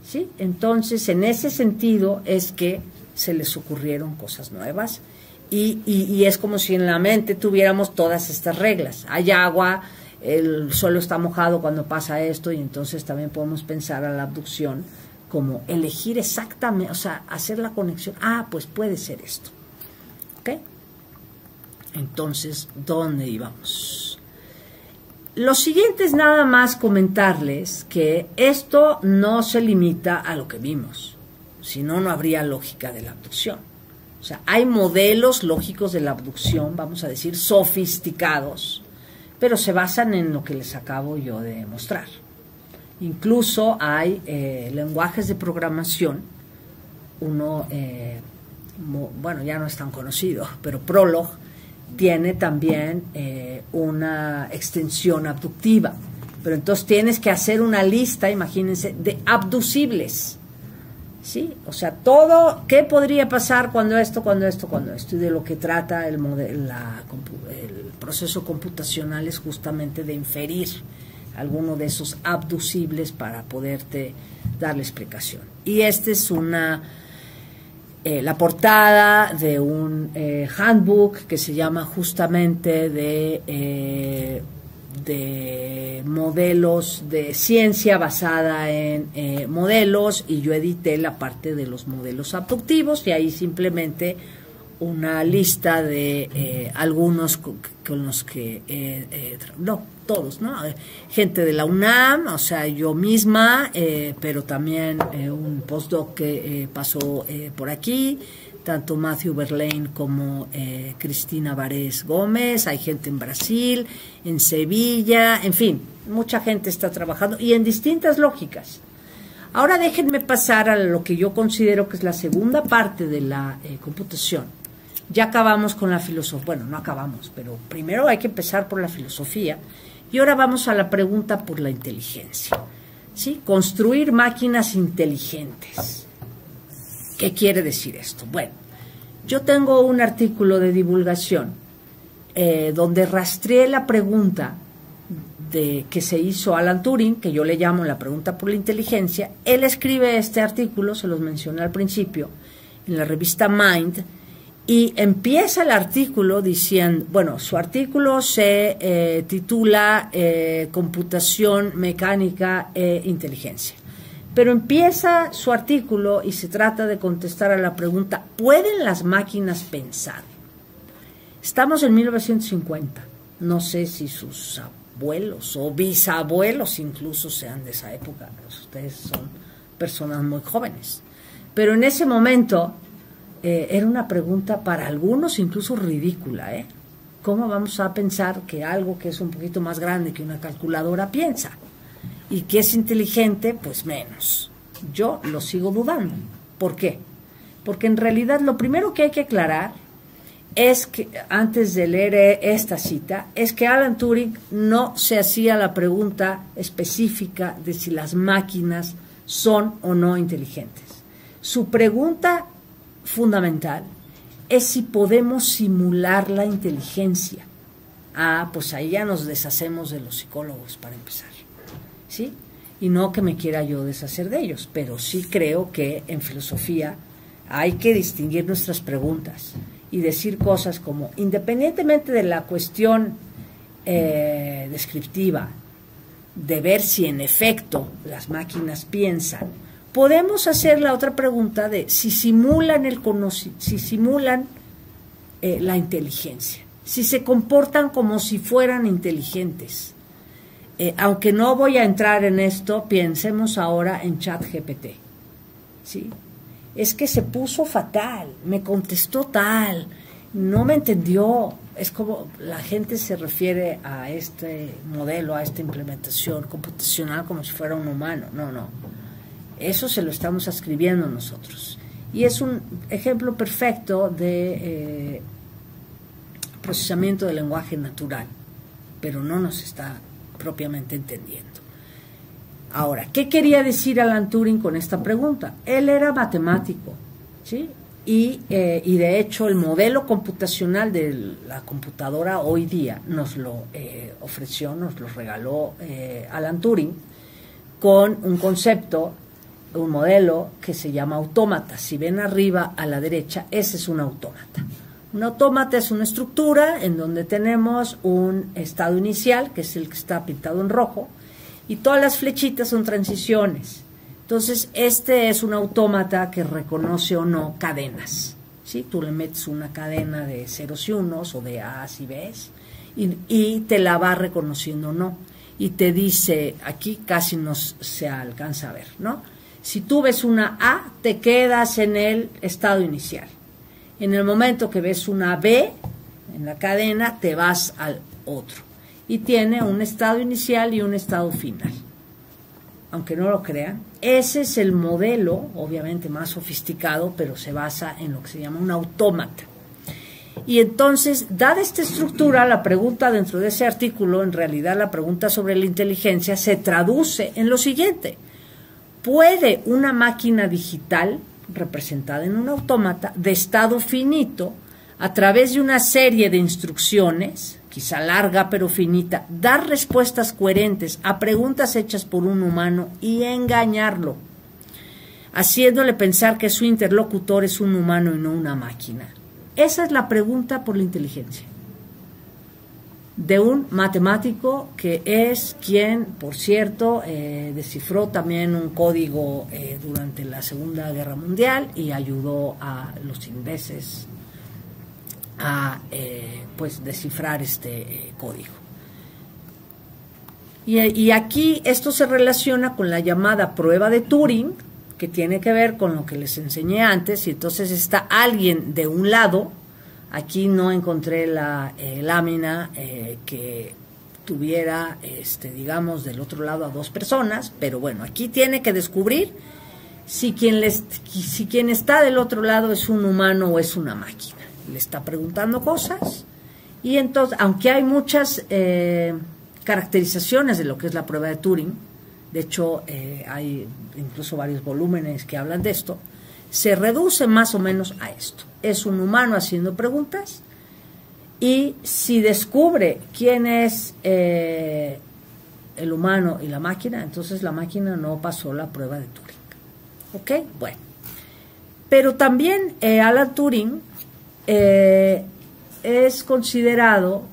¿Sí? Entonces, en ese sentido es que se les ocurrieron cosas nuevas y es como si en la mente tuviéramos todas estas reglas. Hay agua, el suelo está mojado cuando pasa esto, y entonces también podemos pensar a la abducción como elegir exactamente, o sea, hacer la conexión. Pues puede ser esto. ¿Ok? Entonces, ¿dónde íbamos? Lo siguiente es nada más comentarles que esto no se limita a lo que vimos, si no, no habría lógica de la abducción. O sea, hay modelos lógicos de la abducción, vamos a decir, sofisticados, pero se basan en lo que les acabo yo de mostrar. Incluso hay lenguajes de programación, uno, bueno, ya no es tan conocido, pero Prolog tiene también una extensión abductiva, pero entonces tienes que hacer una lista, imagínense, de abducibles, ¿sí? O sea, todo, ¿qué podría pasar cuando esto, y de lo que trata el proceso computacional es justamente de inferir alguno de esos abducibles para poderte dar la explicación. Y esta es la portada de un handbook que se llama justamente de modelos de ciencia basada en modelos, y yo edité la parte de los modelos abductivos, y ahí simplemente una lista de algunos con los que no, todos, ¿no? Gente de la UNAM, o sea, yo misma, pero también un postdoc que pasó por aquí, tanto Matthew Verlaine como Cristina Varés Gómez, hay gente en Brasil, en Sevilla, en fin, mucha gente está trabajando y en distintas lógicas. Ahora déjenme pasar a lo que yo considero que es la segunda parte de la computación. Ya acabamos con la filosofía, bueno, no acabamos, pero primero hay que empezar por la filosofía, y ahora vamos a la pregunta por la inteligencia, ¿sí? Construir máquinas inteligentes. ¿Qué quiere decir esto? Bueno, yo tengo un artículo de divulgación donde rastreé la pregunta que se hizo Alan Turing, que yo le llamo la pregunta por la inteligencia. Él escribe este artículo, se los mencioné al principio, en la revista Mind, y empieza el artículo diciendo, bueno, su artículo se titula Computación Mecánica e Inteligencia. Pero empieza su artículo y se trata de contestar a la pregunta, ¿pueden las máquinas pensar? Estamos en 1950. No sé si sus abuelos o bisabuelos incluso sean de esa época. Ustedes son personas muy jóvenes. Pero en ese momento era una pregunta para algunos incluso ridícula, ¿eh? ¿Cómo vamos a pensar que algo que es un poquito más grande que una calculadora piensa? Y que es inteligente, pues menos. Yo lo sigo dudando. ¿Por qué? Porque en realidad lo primero que hay que aclarar es que, antes de leer esta cita, es que Alan Turing no se hacía la pregunta específica de si las máquinas son o no inteligentes. Su pregunta fundamental es si podemos simular la inteligencia. Ah, pues ahí ya nos deshacemos de los psicólogos para empezar, ¿sí? Y no que me quiera yo deshacer de ellos, pero sí creo que en filosofía hay que distinguir nuestras preguntas y decir cosas como, independientemente de la cuestión descriptiva, de ver si en efecto las máquinas piensan, podemos hacer la otra pregunta de si simulan la inteligencia, si se comportan como si fueran inteligentes. Aunque no voy a entrar en esto, pensemos ahora en ChatGPT, ¿sí? Es que se puso fatal, me contestó tal, no me entendió. Es como la gente se refiere a este modelo, a esta implementación computacional como si fuera un humano. No, no. Eso se lo estamos escribiendo nosotros. Y es un ejemplo perfecto de procesamiento del lenguaje natural, pero no nos está propiamente entendiendo. Ahora, ¿qué quería decir Alan Turing con esta pregunta? Él era matemático, ¿sí? Y de hecho el modelo computacional de la computadora hoy día nos lo ofreció, nos lo regaló Alan Turing con un concepto, un modelo que se llama autómata. Si ven arriba a la derecha, ese es un autómata. Un autómata es una estructura en donde tenemos un estado inicial, que es el que está pintado en rojo, y todas las flechitas son transiciones. Entonces, este es un autómata que reconoce o no cadenas, ¿sí? Tú le metes una cadena de ceros y unos o de A's y B's y te la va reconociendo o no. Y te dice, aquí casi no se alcanza a ver, ¿no? Si tú ves una A, te quedas en el estado inicial. En el momento que ves una B en la cadena, te vas al otro. Y tiene un estado inicial y un estado final. Aunque no lo crean, ese es el modelo, obviamente más sofisticado, pero se basa en lo que se llama un autómata. Y entonces, dada esta estructura, la pregunta dentro de ese artículo, en realidad la pregunta sobre la inteligencia, se traduce en lo siguiente. ¿Puede una máquina digital, representada en un autómata, de estado finito, a través de una serie de instrucciones, quizá larga pero finita, dar respuestas coherentes a preguntas hechas por un humano y engañarlo, haciéndole pensar que su interlocutor es un humano y no una máquina? Esa es la pregunta por la inteligencia de un matemático que es quien, por cierto, descifró también un código durante la Segunda Guerra Mundial y ayudó a los ingleses a pues descifrar este código. Y aquí esto se relaciona con la llamada prueba de Turing, que tiene que ver con lo que les enseñé antes, y entonces está alguien de un lado. Aquí no encontré la lámina que tuviera, digamos, del otro lado a dos personas, pero bueno, aquí tiene que descubrir si quien está del otro lado es un humano o es una máquina. Le está preguntando cosas y entonces, aunque hay muchas caracterizaciones de lo que es la prueba de Turing, de hecho hay incluso varios volúmenes que hablan de esto, se reduce más o menos a esto. Es un humano haciendo preguntas y si descubre quién es el humano y la máquina, entonces la máquina no pasó la prueba de Turing. ¿Ok? Bueno. Pero también Alan Turing es considerado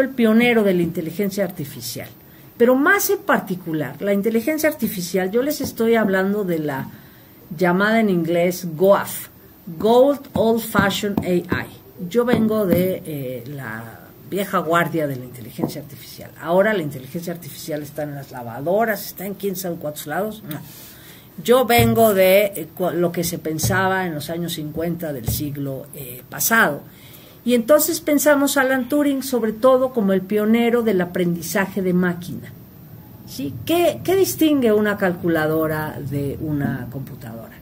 el pionero de la inteligencia artificial. Pero más en particular, la inteligencia artificial, yo les estoy hablando de la llamada en inglés GOAF, Gold Old Fashioned AI. Yo vengo de la vieja guardia de la inteligencia artificial. Ahora la inteligencia artificial está en las lavadoras, está en quién sabe cuántos lados. No. Yo vengo de lo que se pensaba en los años 50 del siglo pasado. Y entonces pensamos a Alan Turing sobre todo como el pionero del aprendizaje de máquina. ¿Sí? ¿Qué distingue una calculadora de una computadora?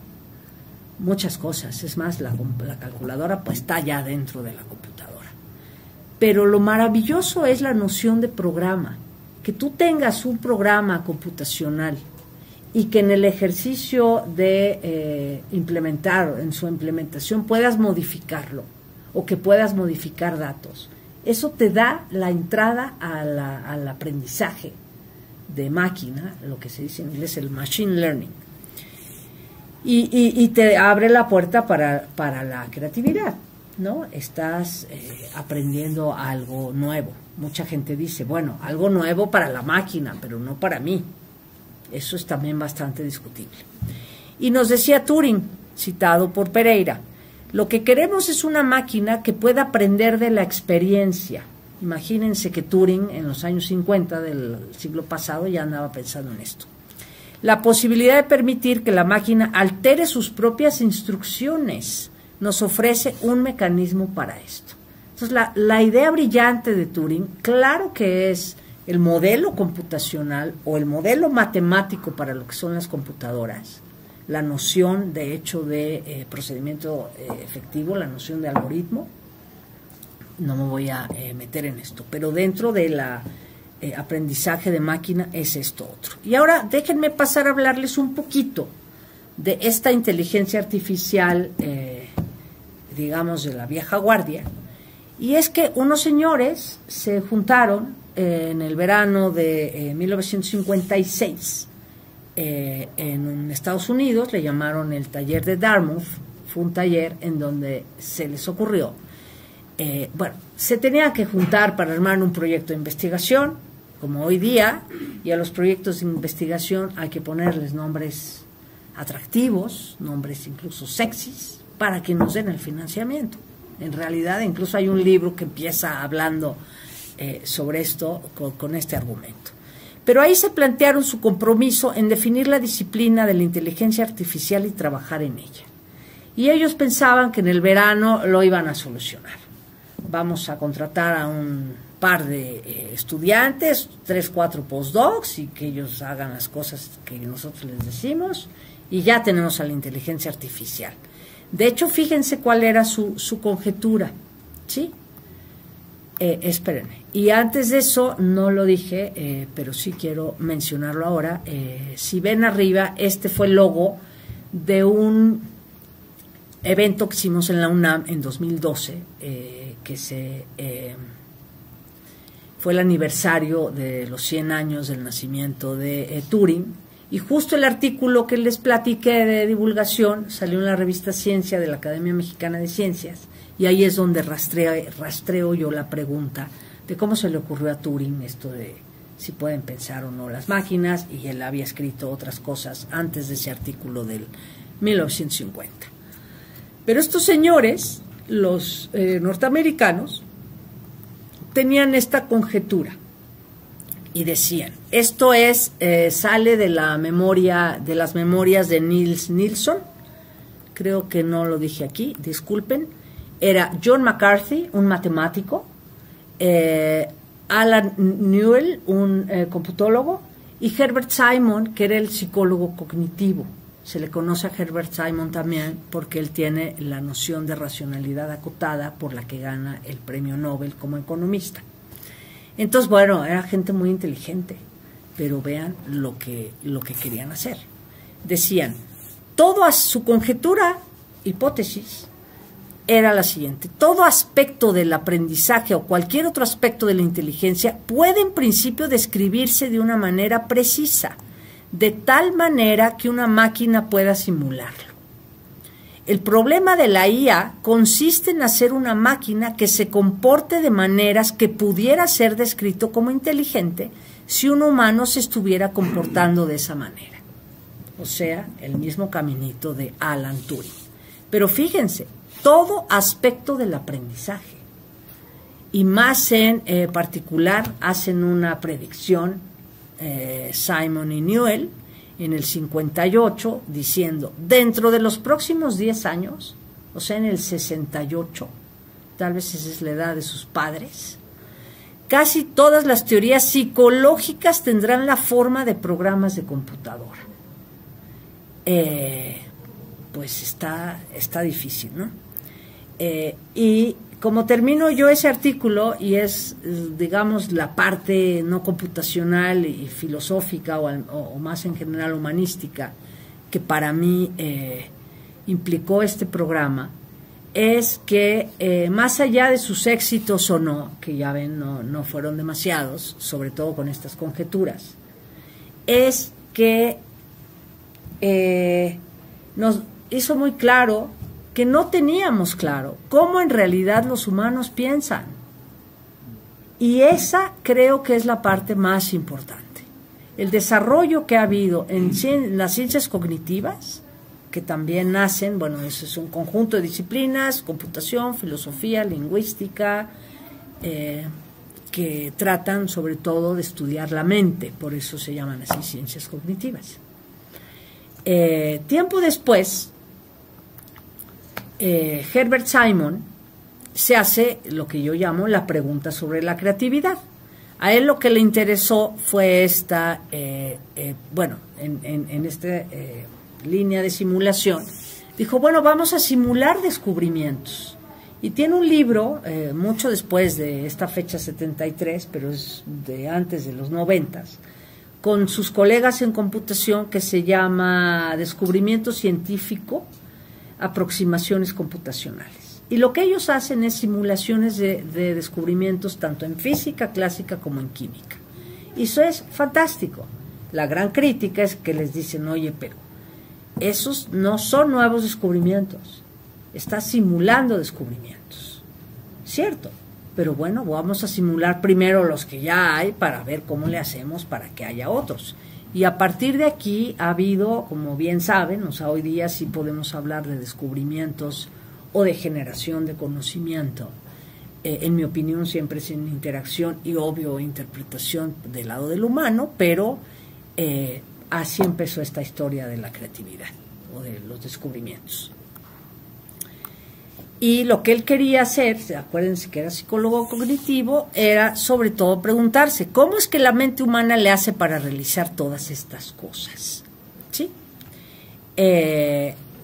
Muchas cosas. Es más, la calculadora pues está ya dentro de la computadora. Pero lo maravilloso es la noción de programa. Que tú tengas un programa computacional y que en el ejercicio de implementar, en su implementación, puedas modificarlo o que puedas modificar datos. Eso te da la entrada al aprendizaje de máquina, lo que se dice en inglés el machine learning. Y te abre la puerta para la creatividad, ¿no? Estás aprendiendo algo nuevo. Mucha gente dice, bueno, algo nuevo para la máquina, pero no para mí. Eso es también bastante discutible. Y nos decía Turing, citado por Pereira, lo que queremos es una máquina que pueda aprender de la experiencia. Imagínense que Turing en los años 50 del siglo pasado ya andaba pensando en esto. La posibilidad de permitir que la máquina altere sus propias instrucciones nos ofrece un mecanismo para esto. Entonces, la idea brillante de Turing, claro que es el modelo computacional o el modelo matemático para lo que son las computadoras, la noción de hecho de procedimiento efectivo, la noción de algoritmo. No me voy a meter en esto, pero dentro de la aprendizaje de máquina es esto otro. Y ahora déjenme pasar a hablarles un poquito de esta inteligencia artificial, digamos, de la vieja guardia. Y es que unos señores se juntaron en el verano de 1956 en Estados Unidos, le llamaron el taller de Dartmouth. Fue un taller en donde se les ocurrió, se tenían que juntar para armar un proyecto de investigación, como hoy día, y a los proyectos de investigación hay que ponerles nombres atractivos, nombres incluso sexys, para que nos den el financiamiento. En realidad, incluso hay un libro que empieza hablando sobre esto con este argumento. Pero ahí se plantearon su compromiso en definir la disciplina de la inteligencia artificial y trabajar en ella. Y ellos pensaban que en el verano lo iban a solucionar. Vamos a contratar a un par de estudiantes, 3, 4 postdocs, y que ellos hagan las cosas que nosotros les decimos, y ya tenemos a la inteligencia artificial. De hecho, fíjense cuál era su conjetura, ¿sí? Espérenme. Y antes de eso, no lo dije, pero sí quiero mencionarlo ahora. Si ven arriba, este fue el logo de un evento que hicimos en la UNAM en 2012, fue el aniversario de los 100 años del nacimiento de Turing. Y justo el artículo que les platiqué de divulgación salió en la revista Ciencia de la Academia Mexicana de Ciencias, y ahí es donde rastreo yo la pregunta de cómo se le ocurrió a Turing esto de si pueden pensar o no las máquinas, y él había escrito otras cosas antes de ese artículo del 1950. Pero estos señores, los norteamericanos, tenían esta conjetura. Y decían, esto sale de la memoria, de las memorias de Niels Nilsson, creo que no lo dije aquí, disculpen. Era John McCarthy, un matemático, Alan Newell, un computólogo, y Herbert Simon, que era el psicólogo cognitivo. Se le conoce a Herbert Simon también porque él tiene la noción de racionalidad acotada por la que gana el premio Nobel como economista. Entonces, bueno, era gente muy inteligente, pero vean lo que querían hacer. Decían, toda su conjetura, hipótesis, era la siguiente: todo aspecto del aprendizaje o cualquier otro aspecto de la inteligencia puede en principio describirse de una manera precisa, de tal manera que una máquina pueda simularlo. El problema de la IA consiste en hacer una máquina que se comporte de maneras que pudiera ser descrito como inteligente si un humano se estuviera comportando de esa manera. O sea, el mismo caminito de Alan Turing. Pero fíjense, todo aspecto del aprendizaje, y más en particular hacen una predicción Simon y Newell, en el 58, diciendo, dentro de los próximos 10 años, o sea, en el 68, tal vez esa es la edad de sus padres, casi todas las teorías psicológicas tendrán la forma de programas de computadora. Pues está difícil, ¿no? Y como termino yo ese artículo, y es, digamos, la parte no computacional y filosófica o más en general humanística, que para mí implicó este programa, es que más allá de sus éxitos o no, que ya ven, no fueron demasiados, sobre todo con estas conjeturas, es que nos hizo muy claro que no teníamos claro cómo en realidad los humanos piensan. Y esa creo que es la parte más importante. El desarrollo que ha habido en las ciencias cognitivas, que también nacen, bueno, eso es un conjunto de disciplinas, computación, filosofía, lingüística, que tratan sobre todo de estudiar la mente, por eso se llaman así ciencias cognitivas. Tiempo después, Herbert Simon se hace lo que yo llamo la pregunta sobre la creatividad. A él lo que le interesó fue esta, en esta línea de simulación, dijo, bueno, vamos a simular descubrimientos. Y tiene un libro, mucho después de esta fecha 73, pero es de antes de los 90, con sus colegas en computación, que se llama Descubrimiento Científico, Aproximaciones Computacionales. Y lo que ellos hacen es simulaciones de descubrimientos tanto en física clásica como en química. Y eso es fantástico. La gran crítica es que les dicen, oye, pero esos no son nuevos descubrimientos, está simulando descubrimientos, ¿cierto? Pero bueno, vamos a simular primero los que ya hay para ver cómo le hacemos para que haya otros. Y a partir de aquí ha habido, como bien saben, o sea, hoy día sí podemos hablar de descubrimientos o de generación de conocimiento. En mi opinión siempre es en interacción y obvio interpretación del lado del humano, pero así empezó esta historia de la creatividad o de los descubrimientos. Y lo que él quería hacer, acuérdense que era psicólogo cognitivo, era sobre todo preguntarse, ¿cómo es que la mente humana le hace para realizar todas estas cosas? ¿Sí?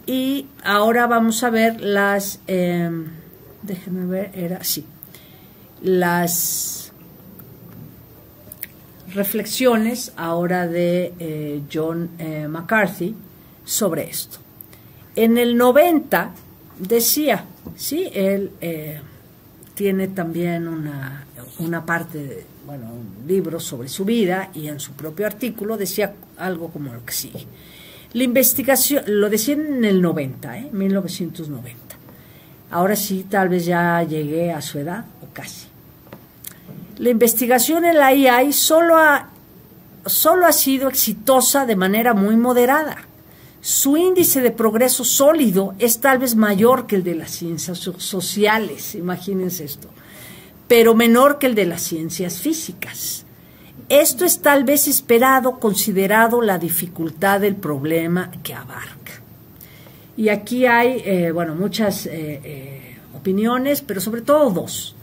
Y ahora vamos a ver las, déjenme ver, las reflexiones ahora de John McCarthy sobre esto. En el 90 decía, sí, él tiene también una parte, un libro sobre su vida, y en su propio artículo decía algo como lo que sigue. La investigación, lo decía en el 90, 1990. Ahora sí, tal vez ya llegué a su edad, o casi. La investigación en la AI solo ha sido exitosa de manera muy moderada. Su índice de progreso sólido es tal vez mayor que el de las ciencias sociales, imagínense esto, pero menor que el de las ciencias físicas. Esto es tal vez esperado, considerado la dificultad del problema que abarca. Y aquí hay, muchas opiniones, pero sobre todo dos.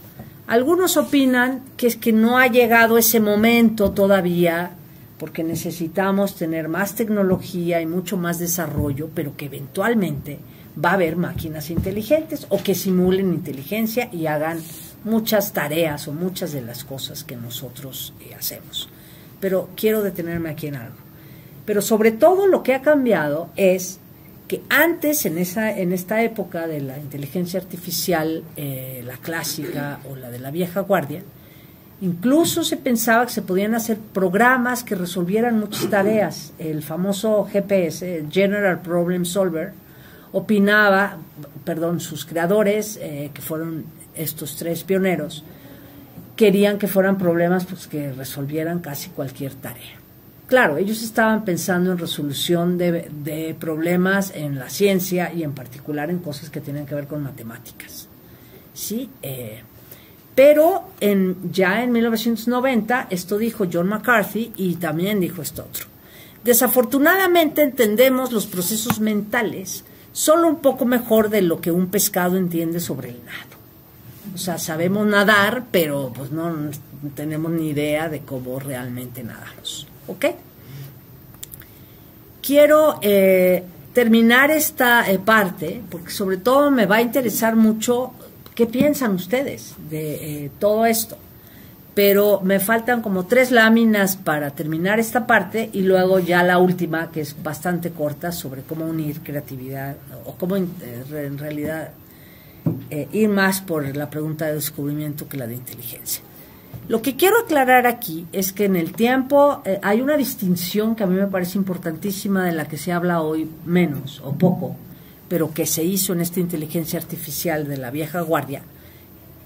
Algunos opinan que es que no ha llegado ese momento todavía, porque necesitamos tener más tecnología y mucho más desarrollo, pero que eventualmente va a haber máquinas inteligentes o que simulen inteligencia y hagan muchas tareas o muchas de las cosas que nosotros hacemos. Pero quiero detenerme aquí en algo. Pero sobre todo lo que ha cambiado es que antes, en esta época de la inteligencia artificial, la clásica o la de la vieja guardia, incluso se pensaba que se podían hacer programas que resolvieran muchas tareas. El famoso GPS, General Problem Solver, sus creadores, que fueron estos tres pioneros, querían que fueran problemas pues, que resolvieran casi cualquier tarea. Claro, ellos estaban pensando en resolución de problemas en la ciencia y en particular en cosas que tienen que ver con matemáticas. ¿Sí? Pero ya en 1990 esto dijo John McCarthy y también dijo esto otro. Desafortunadamente entendemos los procesos mentales solo un poco mejor de lo que un pescado entiende sobre el nado. O sea, sabemos nadar, pero pues no tenemos ni idea de cómo realmente nadamos. ¿Ok? Quiero terminar esta parte, porque sobre todo me va a interesar mucho qué piensan ustedes de todo esto. Pero me faltan como 3 láminas para terminar esta parte y luego ya la última, que es bastante corta, sobre cómo unir creatividad o cómo en realidad ir más por la pregunta de descubrimiento que la de inteligencia. Lo que quiero aclarar aquí es que en el tiempo hay una distinción que a mí me parece importantísima, de la que se habla hoy menos o poco, pero que se hizo en esta inteligencia artificial de la vieja guardia,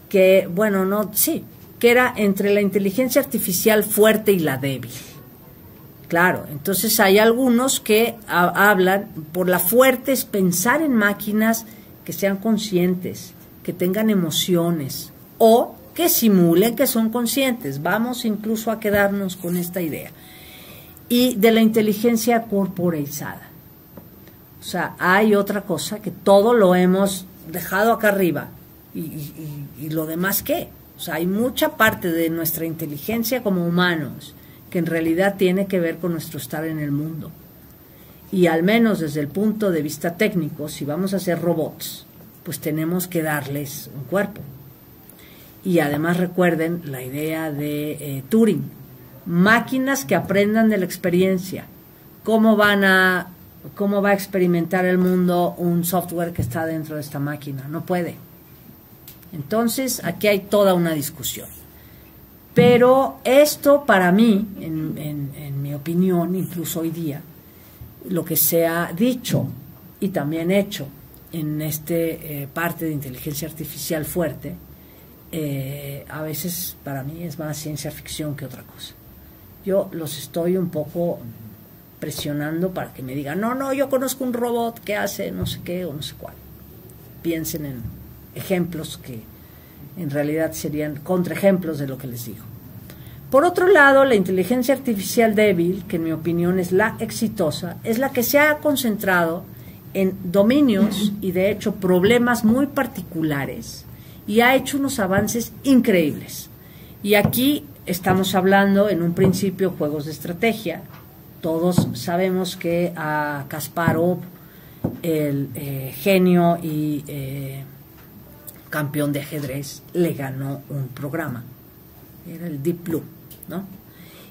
que, bueno, no, sí, que era entre la inteligencia artificial fuerte y la débil. Claro, entonces hay algunos que hablan, por la fuerte es pensar en máquinas que sean conscientes, que tengan emociones o que simulen que son conscientes. Vamos incluso a quedarnos con esta idea. Y de la inteligencia corporeizada. O sea, hay otra cosa que todo lo hemos dejado acá arriba. ¿Y lo demás qué? O sea, hay mucha parte de nuestra inteligencia como humanos que en realidad tiene que ver con nuestro estar en el mundo. Y al menos desde el punto de vista técnico, si vamos a hacer robots, pues tenemos que darles un cuerpo. Y además recuerden la idea de Turing, máquinas que aprendan de la experiencia. ¿Cómo va a experimentar el mundo un software que está dentro de esta máquina? No puede. Entonces, aquí hay toda una discusión. Pero esto, para mí, en mi opinión, incluso hoy día, lo que se ha dicho y también hecho en este parte de inteligencia artificial fuerte, a veces para mí es más ciencia ficción que otra cosa. Yo los estoy un poco presionando para que me digan, no, yo conozco un robot que hace no sé qué o no sé cuál. Piensen en ejemplos que en realidad serían contraejemplos de lo que les digo. Por otro lado, la inteligencia artificial débil, que en mi opinión es la exitosa, es la que se ha concentrado en dominios y de hecho problemas muy particulares y ha hecho unos avances increíbles. Y aquí estamos hablando en un principio juegos de estrategia. Todos sabemos que a Kasparov, el genio y campeón de ajedrez, le ganó un programa. Era el Deep Blue, ¿no?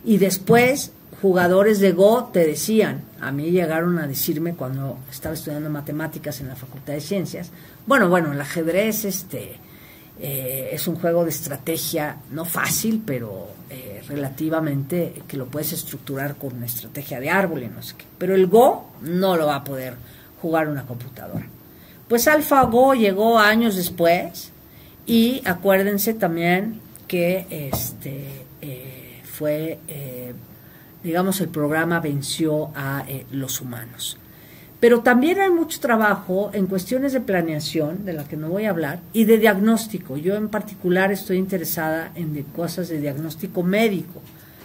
Y después jugadores de Go te decían, a mí llegaron a decirme cuando estaba estudiando matemáticas en la Facultad de Ciencias, bueno, el ajedrez es un juego de estrategia no fácil, pero relativamente que lo puedes estructurar con una estrategia de árbol y no sé qué. Pero el Go no lo va a poder jugar una computadora. Pues AlphaGo llegó años después y acuérdense también que digamos, el programa venció a los humanos. Pero también hay mucho trabajo en cuestiones de planeación, de la que no voy a hablar, y de diagnóstico. Yo en particular estoy interesada en cosas de diagnóstico médico,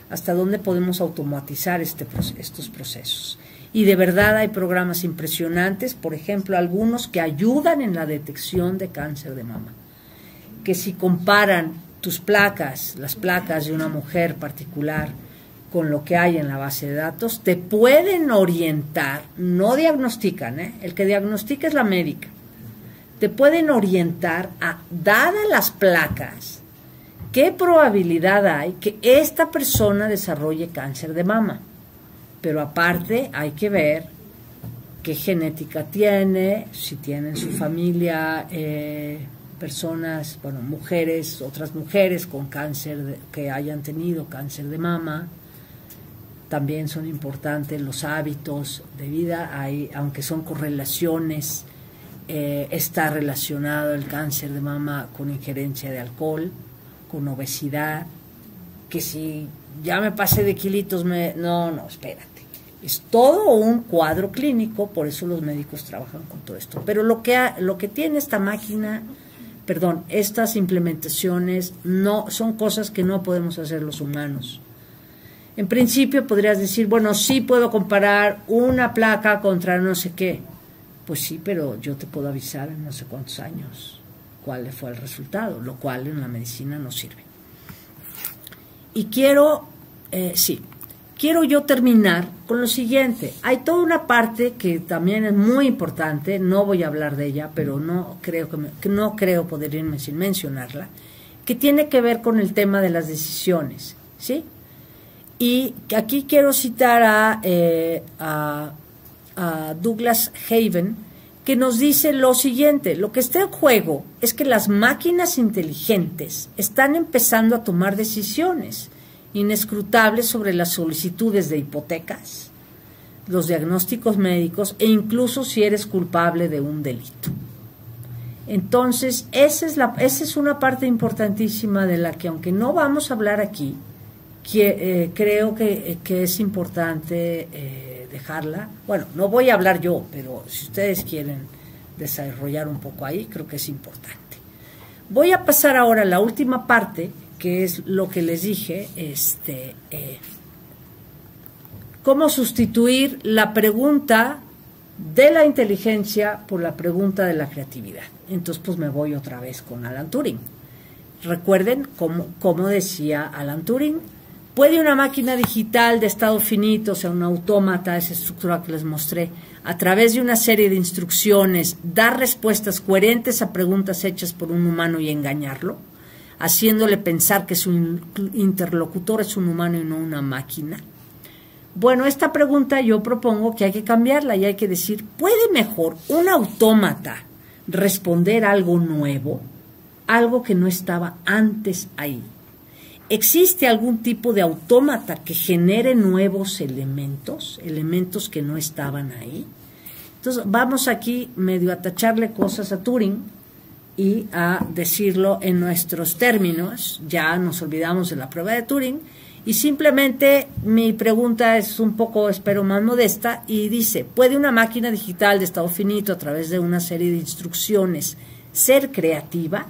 hasta dónde podemos automatizar estos procesos. Y de verdad hay programas impresionantes, por ejemplo, algunos que ayudan en la detección de cáncer de mama, que si comparan tus placas, las placas de una mujer particular, con lo que hay en la base de datos, te pueden orientar, no diagnostican, el que diagnostica es la médica, te pueden orientar a, dadas las placas, qué probabilidad hay que esta persona desarrolle cáncer de mama. Pero aparte hay que ver qué genética tiene, si tiene en su familia personas, bueno, mujeres, otras mujeres con cáncer, que hayan tenido cáncer de mama. También son importantes los hábitos de vida, aunque son correlaciones, está relacionado el cáncer de mama con injerencia de alcohol, con obesidad, que si ya me pasé de kilitos, no, espérate. Es todo un cuadro clínico, por eso los médicos trabajan con todo esto. Pero lo que tiene esta máquina, estas implementaciones, no son cosas que no podemos hacer los humanos. En principio podrías decir, bueno, sí puedo comparar una placa contra no sé qué. Pues sí, pero yo te puedo avisar en no sé cuántos años cuál fue el resultado, lo cual en la medicina no sirve. Y quiero yo terminar con lo siguiente. Hay toda una parte que también es muy importante, no voy a hablar de ella, pero no creo poder irme sin mencionarla, que tiene que ver con el tema de las decisiones, ¿sí? Y aquí quiero citar a Douglas Haven, que nos dice lo siguiente: lo que está en juego es que las máquinas inteligentes están empezando a tomar decisiones inescrutables sobre las solicitudes de hipotecas, los diagnósticos médicos e incluso si eres culpable de un delito. Entonces, esa es una parte importantísima de la que, aunque no vamos a hablar aquí, creo que es importante dejarla. Bueno, no voy a hablar yo, pero si ustedes quieren desarrollar un poco ahí, creo que es importante. Voy a pasar ahora a la última parte, que es lo que les dije, cómo sustituir la pregunta de la inteligencia por la pregunta de la creatividad. Entonces, pues me voy otra vez con Alan Turing. Recuerden cómo decía Alan Turing: ¿puede una máquina digital de estado finito, o sea, un autómata, esa estructura que les mostré, a través de una serie de instrucciones, dar respuestas coherentes a preguntas hechas por un humano y engañarlo, haciéndole pensar que su interlocutor es un humano y no una máquina? Bueno, esta pregunta yo propongo que hay que cambiarla y hay que decir: ¿puede mejor un autómata responder algo nuevo, algo que no estaba antes ahí? ¿Existe algún tipo de autómata que genere nuevos elementos que no estaban ahí? Entonces, vamos aquí medio a tacharle cosas a Turing y a decirlo en nuestros términos. Ya nos olvidamos de la prueba de Turing y simplemente mi pregunta es un poco, espero, más modesta, y dice: ¿puede una máquina digital de estado finito, a través de una serie de instrucciones, ser creativa?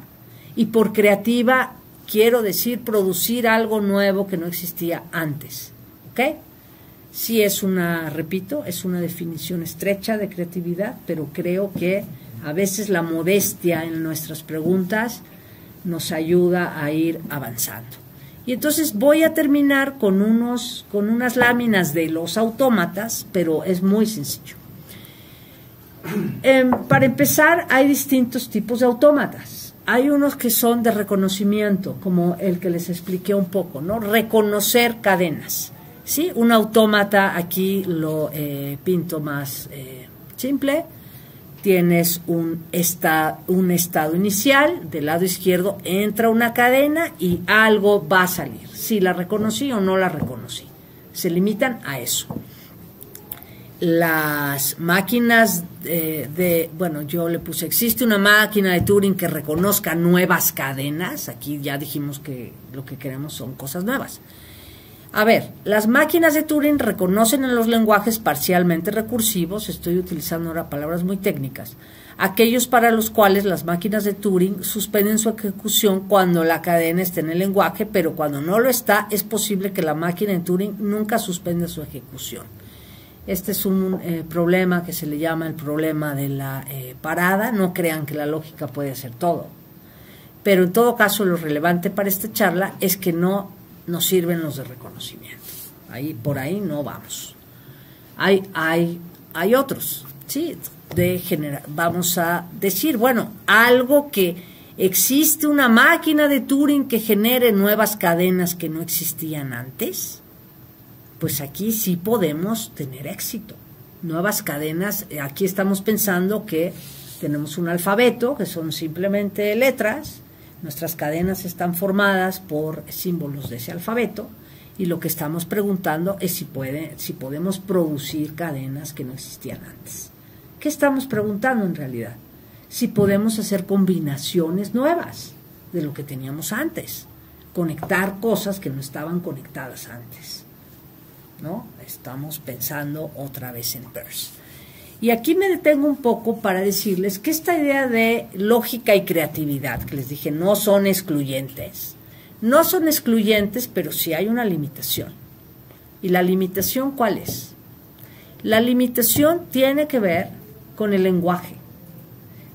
Y por creativa quiero decir producir algo nuevo que no existía antes, ¿ok? Sí, repito, es una definición estrecha de creatividad, pero creo que a veces la modestia en nuestras preguntas nos ayuda a ir avanzando. Y entonces voy a terminar con unas láminas de los autómatas, pero es muy sencillo. Para empezar, hay distintos tipos de autómatas. Hay unos que son de reconocimiento, como el que les expliqué un poco, ¿no? Reconocer cadenas, ¿sí? Un autómata, aquí lo pinto más simple. Tienes un estado inicial, del lado izquierdo entra una cadena y algo va a salir. Si la reconocí o no la reconocí. Se limitan a eso. Las máquinas bueno, yo le puse: existe una máquina de Turing que reconozca nuevas cadenas. Aquí ya dijimos que lo que queremos son cosas nuevas. A ver, las máquinas de Turing reconocen en los lenguajes parcialmente recursivos, estoy utilizando ahora palabras muy técnicas, aquellos para los cuales las máquinas de Turing suspenden su ejecución cuando la cadena está en el lenguaje, pero cuando no lo está, es posible que la máquina de Turing nunca suspenda su ejecución. Este es un problema que se le llama el problema de la parada. No crean que la lógica puede hacer todo, pero en todo caso lo relevante para esta charla es que no nos sirven los de reconocimiento. Por ahí no vamos. Hay otros, ¿sí? Vamos a decir, bueno, algo que existe una máquina de Turing que genere nuevas cadenas que no existían antes. Pues aquí sí podemos tener éxito. Nuevas cadenas, aquí estamos pensando que tenemos un alfabeto, que son simplemente letras. Nuestras cadenas están formadas por símbolos de ese alfabeto y lo que estamos preguntando es si podemos producir cadenas que no existían antes. ¿Qué estamos preguntando en realidad? Si podemos hacer combinaciones nuevas de lo que teníamos antes, conectar cosas que no estaban conectadas antes, ¿no? Estamos pensando otra vez en Peirce. Y aquí me detengo un poco para decirles que esta idea de lógica y creatividad, que les dije, no son excluyentes. No son excluyentes, pero sí hay una limitación. ¿Y la limitación cuál es? La limitación tiene que ver con el lenguaje.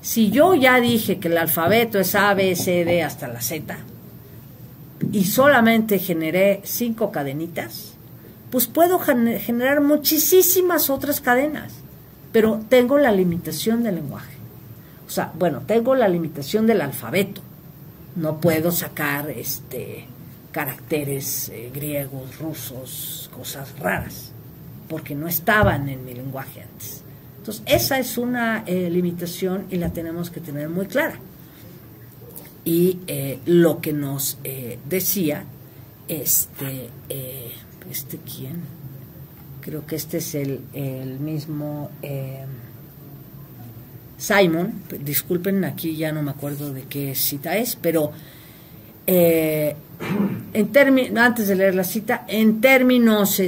Si yo ya dije que el alfabeto es A, B, C, D hasta la Z y solamente generé 5 cadenitas, pues puedo generar muchísimas otras cadenas, pero tengo la limitación del lenguaje. O sea, bueno, tengo la limitación del alfabeto. No puedo sacar caracteres griegos, rusos, cosas raras, porque no estaban en mi lenguaje antes. Entonces, esa es una limitación y la tenemos que tener muy clara. Y lo que nos decía ¿quién? Creo que este es el mismo Simon, disculpen, aquí ya no me acuerdo de qué cita es, pero antes de leer la cita, en términos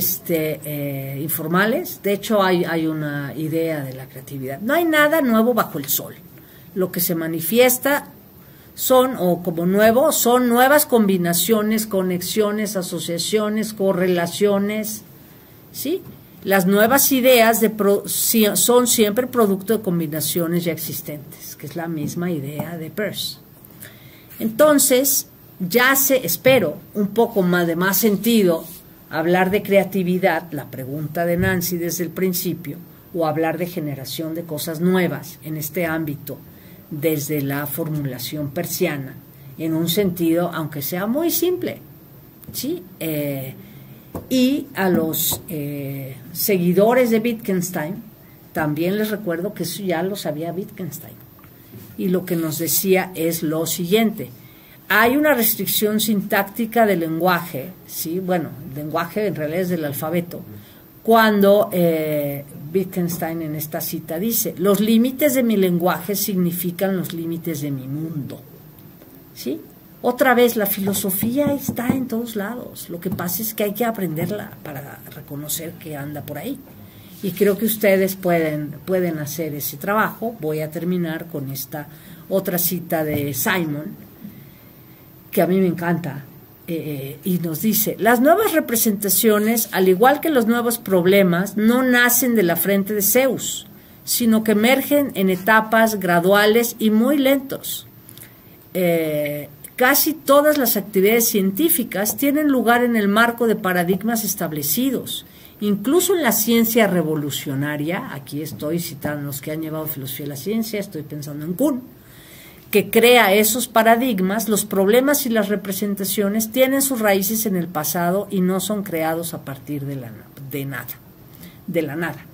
informales, de hecho hay una idea de la creatividad. No hay nada nuevo bajo el sol. Lo que se manifiesta son nuevas combinaciones, conexiones, asociaciones, correlaciones, ¿sí? Las nuevas ideas son siempre producto de combinaciones ya existentes, que es la misma idea de Peirce. Entonces, espero, un poco más de más sentido hablar de creatividad, la pregunta de Nancy desde el principio, o hablar de generación de cosas nuevas en este ámbito desde la formulación peirciana, en un sentido, aunque sea muy simple, ¿sí? Y a los seguidores de Wittgenstein también les recuerdo que eso ya lo sabía Wittgenstein, y lo que nos decía es lo siguiente: hay una restricción sintáctica del lenguaje, ¿sí? Bueno, el lenguaje en realidad es del alfabeto, cuando Wittgenstein en esta cita dice: los límites de mi lenguaje significan los límites de mi mundo, ¿sí? Otra vez, la filosofía está en todos lados. Lo que pasa es que hay que aprenderla para reconocer que anda por ahí. Y creo que ustedes pueden hacer ese trabajo. Voy a terminar con esta otra cita de Simon, que a mí me encanta, y nos dice: las nuevas representaciones, al igual que los nuevos problemas, no nacen de la frente de Zeus, sino que emergen en etapas graduales y muy lentos. Casi todas las actividades científicas tienen lugar en el marco de paradigmas establecidos. Incluso en la ciencia revolucionaria, aquí estoy citando los que han llevado filosofía a la ciencia, estoy pensando en Kuhn, que crea esos paradigmas, los problemas y las representaciones tienen sus raíces en el pasado y no son creados a partir de la nada.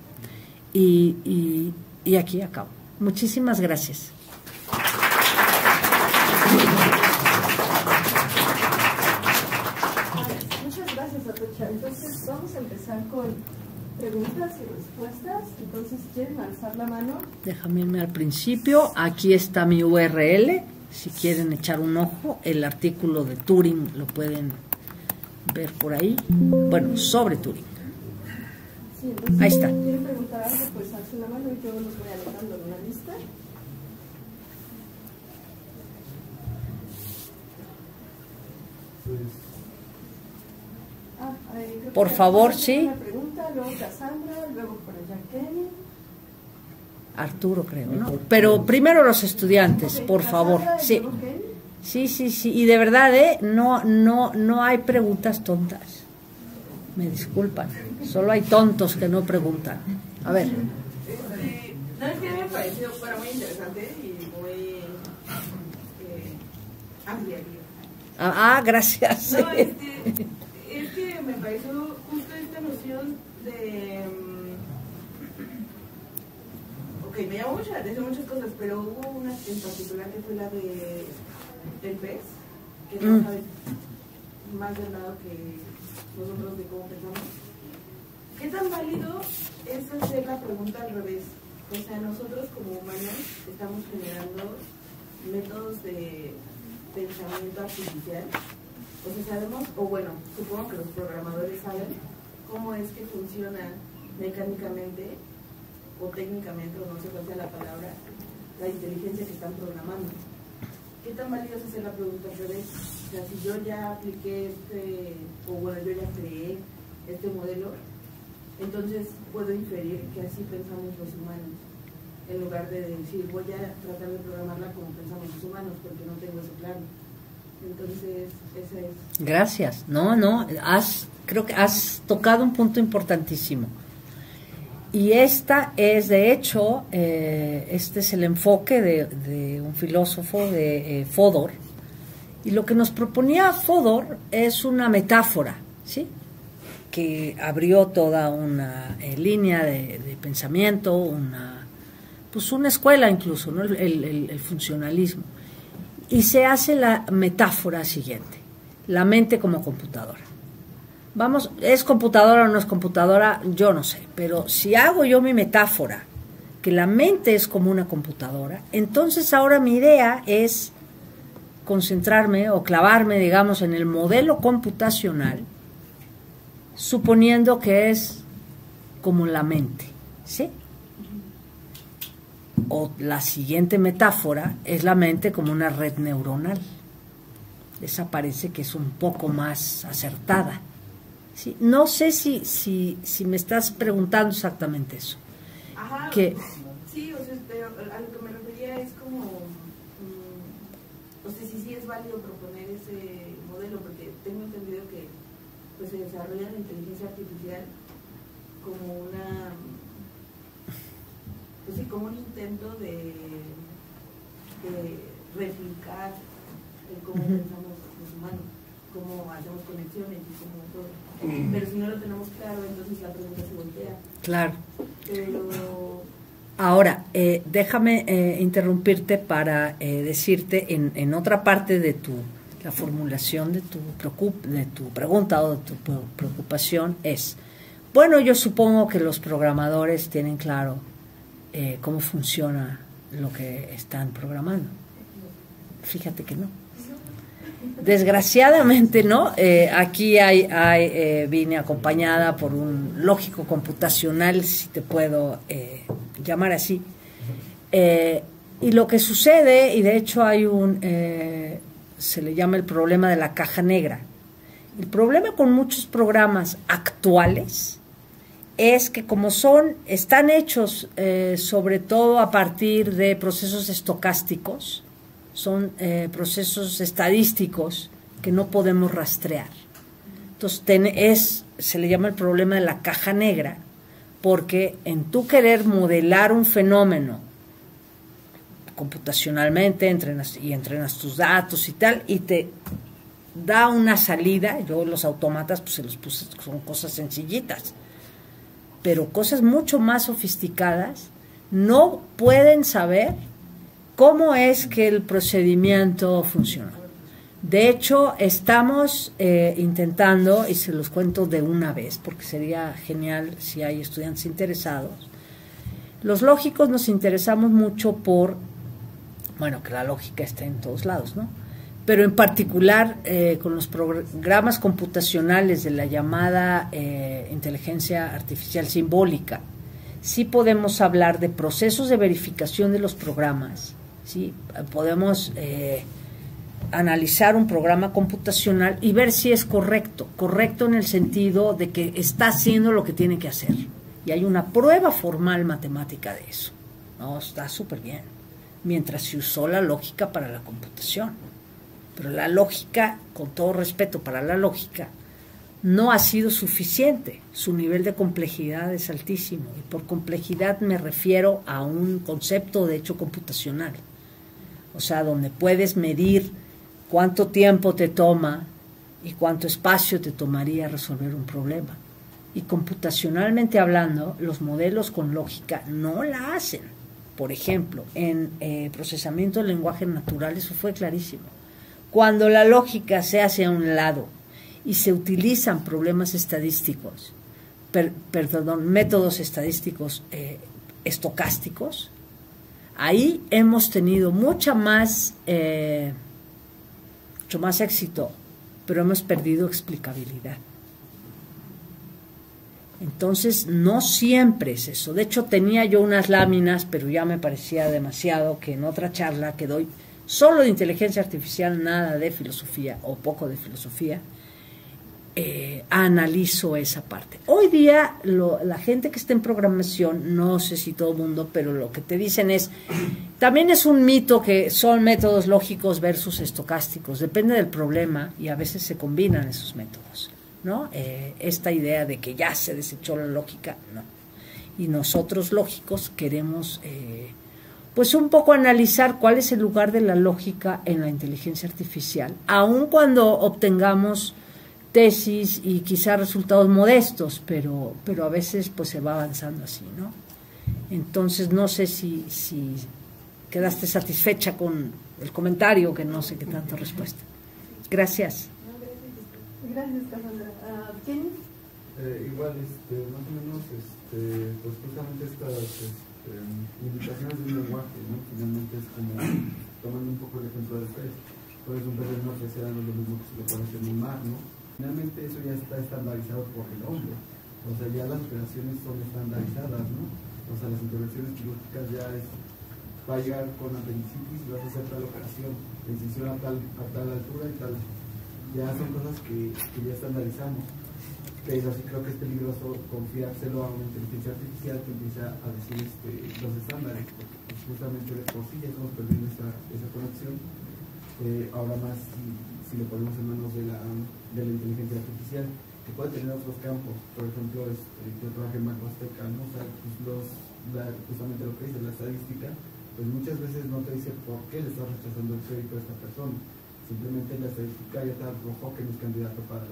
Y aquí acabo. Muchísimas gracias. Entonces vamos a empezar con preguntas y respuestas. Entonces, ¿quieren alzar la mano? Déjame irme al principio. Aquí está mi URL. Si quieren echar un ojo, el artículo de Turing lo pueden ver por ahí. Bueno, sobre Turing. Sí, entonces, ahí está. Si quieren preguntar algo, pues alcen la mano y yo los voy anotando en una lista. Por favor, sí. Una pregunta, luego Cassandra, luego por allá Kenny. Arturo, creo, ¿no? Pero primero los estudiantes, Okay, por favor. Cassandra, Sí. Sí. Y de verdad, no hay preguntas tontas. Me disculpan. Solo hay tontos que no preguntan. A ver. No, es que me pareció muy interesante y muy amplia. Gracias. No, es que me pareció justo esta noción de... Ok, me llamó mucho la atención muchas cosas, pero hubo una en particular que fue la del pez, que no sabe más del lado que nosotros de cómo pensamos. ¿Qué tan válido es hacer la pregunta al revés? O sea, nosotros como humanos estamos generando métodos de pensamiento artificial. O sea, sabemos, o bueno, supongo que los programadores saben cómo es que funciona mecánicamente o técnicamente, o no sé cuál sea la palabra, la inteligencia que están programando. ¿Qué tan válido es hacer la pregunta al revés? O sea, si yo ya apliqué o bueno, yo ya creé este modelo, entonces puedo inferir que así pensamos los humanos, en lugar de decir voy a tratar de programarla como pensamos los humanos, porque no tengo eso claro. Entonces, esa es. Gracias. Creo que has tocado un punto importantísimo. Y esta es, de hecho, este es el enfoque de un filósofo, de Fodor. Y lo que nos proponía Fodor es una metáfora, ¿sí? Que abrió toda una línea de pensamiento, una escuela incluso, ¿no? El funcionalismo. Y se hace la metáfora siguiente: la mente como computadora. Vamos, ¿es computadora o no es computadora? Yo no sé, pero si hago yo mi metáfora, que la mente es como una computadora, entonces ahora mi idea es concentrarme o clavarme, digamos, en el modelo computacional, suponiendo que es como la mente, ¿sí? O la siguiente metáfora es la mente como una red neuronal. Esa parece que es un poco más acertada, ¿sí? No sé si me estás preguntando exactamente eso. Ajá, que, sí, o sea, pero a lo que me refería es como, no sé si sí es válido proponer ese modelo, porque tengo entendido que pues se desarrolla la inteligencia artificial como una, pues sí, como un intento de replicar el cómo pensamos los humanos, cómo hacemos conexiones y cómo todo. Pero si no lo tenemos claro, entonces la pregunta se voltea. claro. Pero Ahora, déjame interrumpirte para decirte en otra parte de la formulación de tu pregunta o de tu preocupación es, bueno, yo supongo que los programadores tienen claro cómo funciona lo que están programando. Fíjate que no. Desgraciadamente no. Aquí vine acompañada por un lógico computacional, si te puedo llamar así. Y lo que sucede, y de hecho hay se le llama el problema de la caja negra. El problema con muchos programas actuales es que como están hechos sobre todo a partir de procesos estocásticos, son procesos estadísticos que no podemos rastrear. Entonces se le llama el problema de la caja negra, porque en tu querer modelar un fenómeno computacionalmente, entrenas tus datos y tal, y te da una salida. Yo los autómatas pues se los puse, son cosas sencillitas, pero cosas mucho más sofisticadas no pueden saber cómo es que el procedimiento funciona. De hecho, estamos intentando, y se los cuento de una vez, porque sería genial si hay estudiantes interesados. Los lógicos nos interesamos mucho que la lógica está en todos lados, ¿no? Pero en particular con los programas computacionales de la llamada inteligencia artificial simbólica, sí podemos hablar de procesos de verificación de los programas, ¿sí? Podemos analizar un programa computacional y ver si es correcto en el sentido de que está haciendo lo que tiene que hacer. Y hay una prueba formal matemática de eso. No, está súper bien. Mientras se usó la lógica para la computación. Pero la lógica, con todo respeto para la lógica, no ha sido suficiente. Su nivel de complejidad es altísimo. Y por complejidad me refiero a un concepto de hecho computacional. O sea, donde puedes medir cuánto tiempo te toma y cuánto espacio te tomaría resolver un problema. Y computacionalmente hablando, los modelos con lógica no la hacen. Por ejemplo, en procesamiento de lenguaje natural eso fue clarísimo. Cuando la lógica se hace a un lado y se utilizan problemas estadísticos, métodos estadísticos estocásticos, ahí hemos tenido mucho más éxito, pero hemos perdido explicabilidad. Entonces, no siempre es eso. De hecho, tenía yo unas láminas, pero ya me parecía demasiado, que en otra charla que doy solo de inteligencia artificial, nada de filosofía o poco de filosofía, analizo esa parte. Hoy día la gente que está en programación, no sé si todo el mundo, pero lo que te dicen es, también es un mito que son métodos lógicos versus estocásticos, depende del problema y a veces se combinan esos métodos, ¿no? Esta idea de que ya se desechó la lógica, no. Y nosotros lógicos queremos pues un poco analizar cuál es el lugar de la lógica en la inteligencia artificial, aun cuando obtengamos tesis y quizá resultados modestos, pero a veces pues se va avanzando así, ¿no? Entonces no sé si quedaste satisfecha con el comentario, que no sé qué tanto respuesta. Gracias. Gracias, Cassandra. ¿Quién? Igual, más o menos, pues justamente estas indicaciones del lenguaje, ¿no? Finalmente es como, tomando un poco el ejemplo del pez, pues un pez en una pecera no es lo mismo que se le puede hacer en un mar, ¿no? Finalmente eso ya está estandarizado por el hombre, o sea, ya las operaciones son estandarizadas, ¿no? O sea, las intervenciones quirúrgicas ya va a llegar con apendicitis y vas a hacer tal operación, incisión a tal altura y tal, ya son cosas que ya estandarizamos. Pero sí creo que es peligroso confiárselo a una inteligencia artificial que empieza a decir los estándares, porque pues, justamente de por sí ya estamos perdiendo esa conexión. Ahora más si lo ponemos en manos de la inteligencia artificial, que puede tener otros campos. Por ejemplo, yo trabajé en Banco Azteca, ¿no? O sea, pues justamente lo que dice la estadística, pues muchas veces no te dice por qué le estás rechazando el crédito a esta persona. Simplemente la estadística ya te arrojó que no es candidato para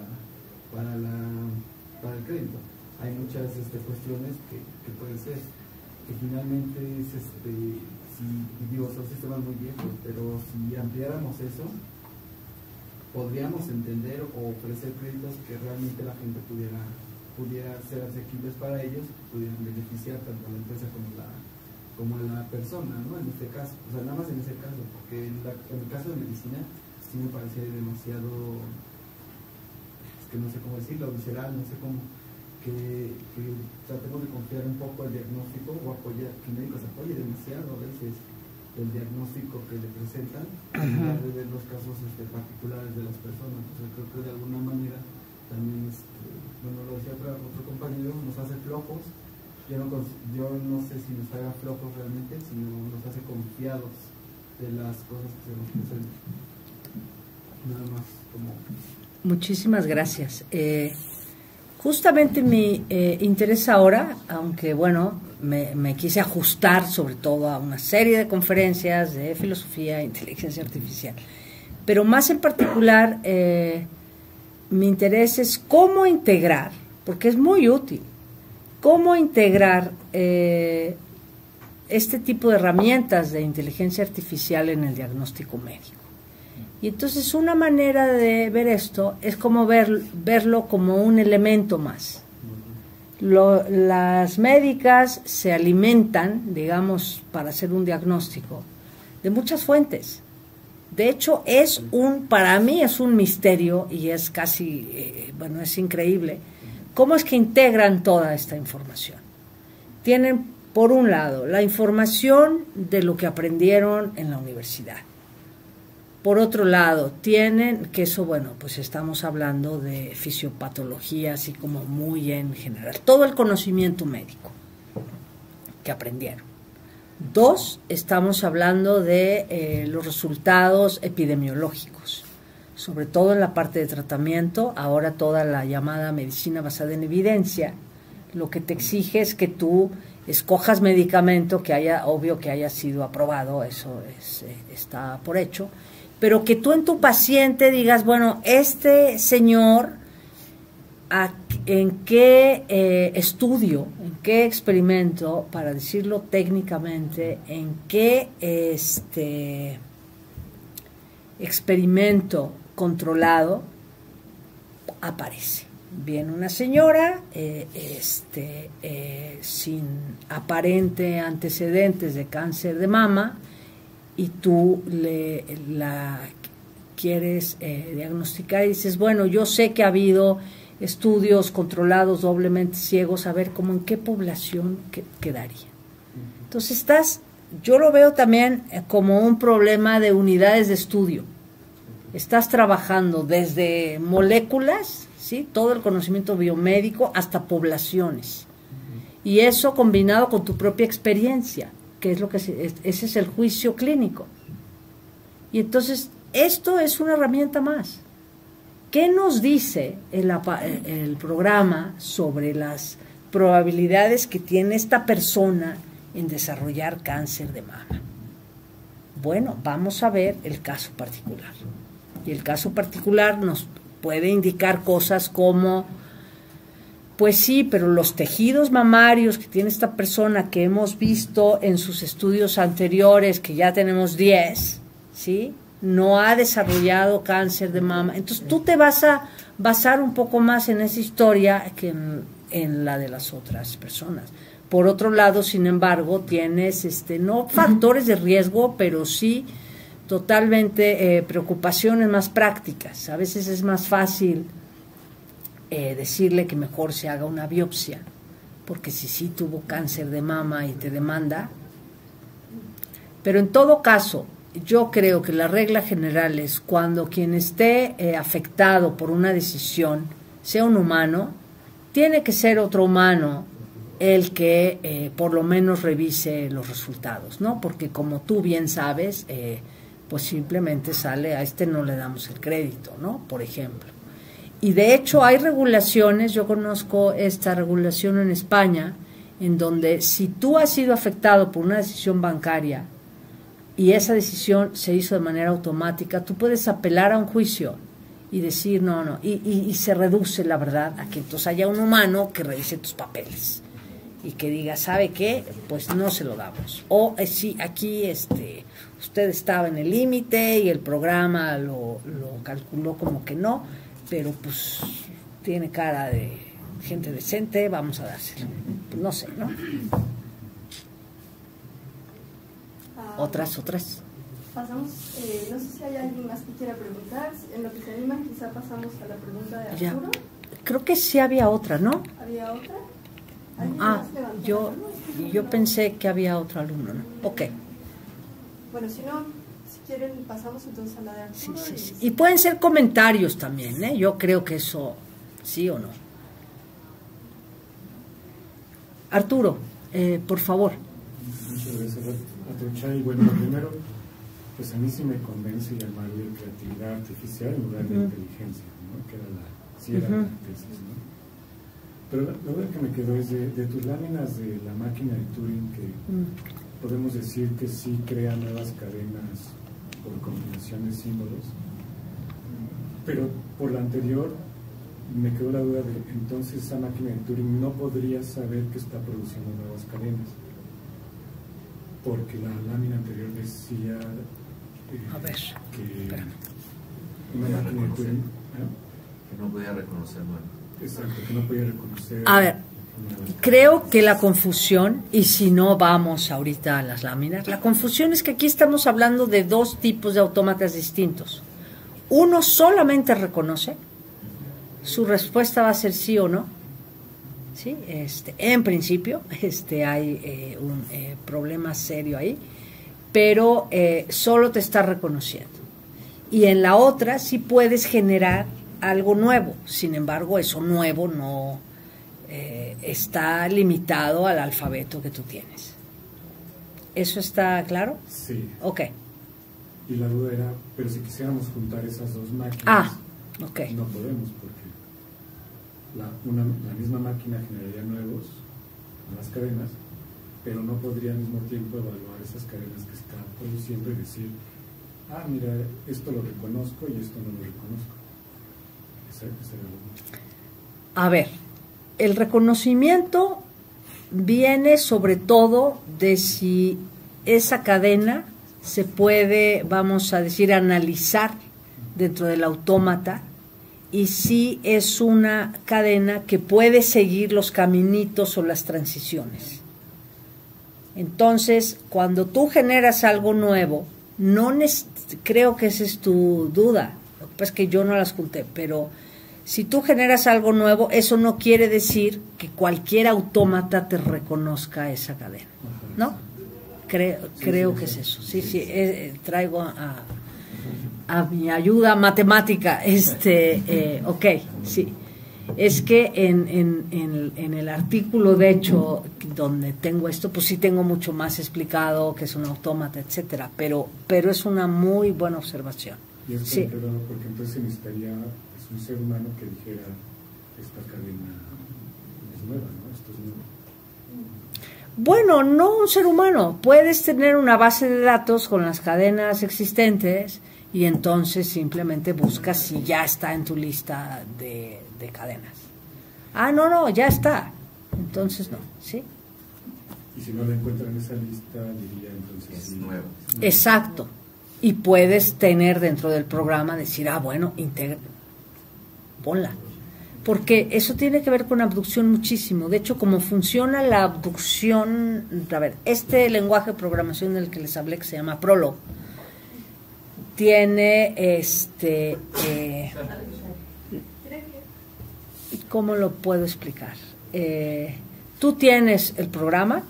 el crédito. Hay muchas cuestiones que pueden ser, que finalmente es son sistemas muy viejos, pero si ampliáramos eso, podríamos entender o ofrecer créditos que realmente la gente pudiera ser asequibles para ellos, pudieran beneficiar tanto a la empresa como a la persona, ¿no? En este caso, o sea, nada más en ese caso, porque en el caso de medicina sí me parecía demasiado, que no sé cómo decirlo, visceral, no sé cómo, que tratemos de confiar un poco el diagnóstico o apoyar, que médicos apoyen demasiado a veces el diagnóstico que le presentan, en lugar de ver los casos particulares de las personas. Entonces creo que de alguna manera también, bueno, lo decía otro compañero, nos hace flojos. Yo no sé si nos haga flojos realmente, sino nos hace confiados de las cosas que se nos presentan. Nada más como... Muchísimas gracias. Justamente mi interés ahora, aunque bueno, me quise ajustar sobre todo a una serie de conferencias de filosofía e inteligencia artificial, pero más en particular mi interés es cómo integrar, porque es muy útil, cómo integrar este tipo de herramientas de inteligencia artificial en el diagnóstico médico. Y entonces una manera de ver esto es como verlo como un elemento más. Las médicas se alimentan, digamos, para hacer un diagnóstico, de muchas fuentes. De hecho, para mí es un misterio y es casi, bueno, es increíble, cómo es que integran toda esta información. Tienen, por un lado, la información de lo que aprendieron en la universidad. Por otro lado, tienen, que eso, bueno, pues estamos hablando de fisiopatología, así como muy en general, todo el conocimiento médico que aprendieron. 2, estamos hablando de los resultados epidemiológicos, sobre todo en la parte de tratamiento, ahora toda la llamada medicina basada en evidencia, lo que te exige es que tú escojas medicamento que haya sido aprobado, eso está por hecho, pero que tú en tu paciente digas, bueno, este señor, ¿en qué estudio, en qué experimento, para decirlo técnicamente, en qué experimento controlado aparece? Viene una señora sin aparente antecedentes de cáncer de mama, y tú la quieres diagnosticar y dices, bueno, yo sé que ha habido estudios controlados doblemente ciegos, a ver cómo en qué población quedaría. Entonces yo lo veo también como un problema de unidades de estudio. Estás trabajando desde moléculas, ¿sí? Todo el conocimiento biomédico hasta poblaciones. Y eso combinado con tu propia experiencia, que es lo que ese es el juicio clínico. Y entonces, esto es una herramienta más. ¿Qué nos dice el programa sobre las probabilidades que tiene esta persona en desarrollar cáncer de mama? Bueno, vamos a ver el caso particular. Y el caso particular nos puede indicar cosas como, pues sí, pero los tejidos mamarios que tiene esta persona que hemos visto en sus estudios anteriores, que ya tenemos 10, ¿sí?, no ha desarrollado cáncer de mama. Entonces tú te vas a basar un poco más en esa historia que en la de las otras personas. Por otro lado, sin embargo, tienes no factores de riesgo, pero sí totalmente preocupaciones más prácticas. A veces es más fácil decirle que mejor se haga una biopsia, porque si sí tuvo cáncer de mama y te demanda. Pero en todo caso, yo creo que la regla general es cuando quien esté afectado por una decisión sea un humano, tiene que ser otro humano el que por lo menos revise los resultados, ¿no? Porque como tú bien sabes, pues simplemente sale, a no le damos el crédito, ¿no? Por ejemplo. Y de hecho hay regulaciones, yo conozco esta regulación en España, en donde si tú has sido afectado por una decisión bancaria y esa decisión se hizo de manera automática, tú puedes apelar a un juicio y decir no, y se reduce la verdad a que entonces haya un humano que revise tus papeles y que diga, ¿sabe qué? Pues no se lo damos. O sí, aquí usted estaba en el límite y el programa lo calculó como que no, pero pues tiene cara de gente decente, vamos a dárselo. Pues no sé, ¿no? Otras. Pasamos, no sé si hay alguien más que quiera preguntar. En lo que se animan, quizá pasamos a la pregunta de Arturo. Ya. Creo que sí había otra, ¿no? ¿Había otra? Yo pensé que había otro alumno, ¿no? Ok. Bueno, si no, si quieren, pasamos entonces a la de Arturo. Sí. Y pueden ser comentarios también, ¿eh? Yo creo que eso, sí o no. Arturo, por favor. Muchas gracias, Atocha. Y bueno, lo primero, pues a mí sí me convence llamarle creatividad artificial en lugar de inteligencia, ¿no? Que era la tesis, ¿no? Pero la duda que me quedó es de tus láminas de la máquina de Turing, que podemos decir que sí crea nuevas cadenas por combinación de símbolos, pero por la anterior me quedó la duda de, entonces esa máquina de Turing no podría saber que está produciendo nuevas cadenas, porque la lámina anterior decía A ver, que una máquina de Turing que no podía reconocer, bueno. Exacto, que no podía reconocer. A ver, creo que la confusión, y si no vamos ahorita a las láminas, la confusión es que aquí estamos hablando de dos tipos de autómatas distintos. Uno solamente reconoce, su respuesta va a ser sí o no. ¿Sí? En principio hay un problema serio ahí, pero solo te está reconociendo. Y en la otra sí puedes generar algo nuevo, sin embargo eso nuevo no está limitado al alfabeto que tú tienes. ¿Eso está claro? Sí. Ok. Y la duda era, pero si quisiéramos juntar esas dos máquinas, ok, no podemos, porque la misma máquina generaría nuevas cadenas, pero no podría al mismo tiempo evaluar esas cadenas que está produciendo y decir, mira, esto lo reconozco y esto no lo reconozco. A ver, el reconocimiento viene sobre todo de si esa cadena se puede, vamos a decir, analizar dentro del autómata y si es una cadena que puede seguir los caminitos o las transiciones. Entonces, cuando tú generas algo nuevo, creo que esa es tu duda, lo que pasa es que yo no las junté, pero si tú generas algo nuevo, eso no quiere decir que cualquier autómata te reconozca esa cadena, ¿no? Creo que es eso. Sí, traigo a mi ayuda matemática. Ok, sí. Es que en el artículo, de hecho, donde tengo esto, pues sí tengo mucho más explicado que es un autómata, etcétera, pero es una muy buena observación. Y esto, Sí. perdón, porque entonces se necesitaría un ser humano que dijera esta cadena es nueva, ¿no? Esto es nuevo. Bueno, no un ser humano. Puedes tener una base de datos con las cadenas existentes y entonces simplemente buscas si ya está en tu lista de cadenas. Ah, no, ya está. Entonces no, ¿sí? Y si no la encuentran en esa lista, diría entonces Es sí, nueva. Exacto. Y puedes tener dentro del programa, decir, bueno, ponla. Porque eso tiene que ver con abducción muchísimo. De hecho, como funciona la abducción, a ver, este lenguaje de programación del que les hablé, que se llama Prolog, tiene ¿cómo lo puedo explicar? Tú tienes el programa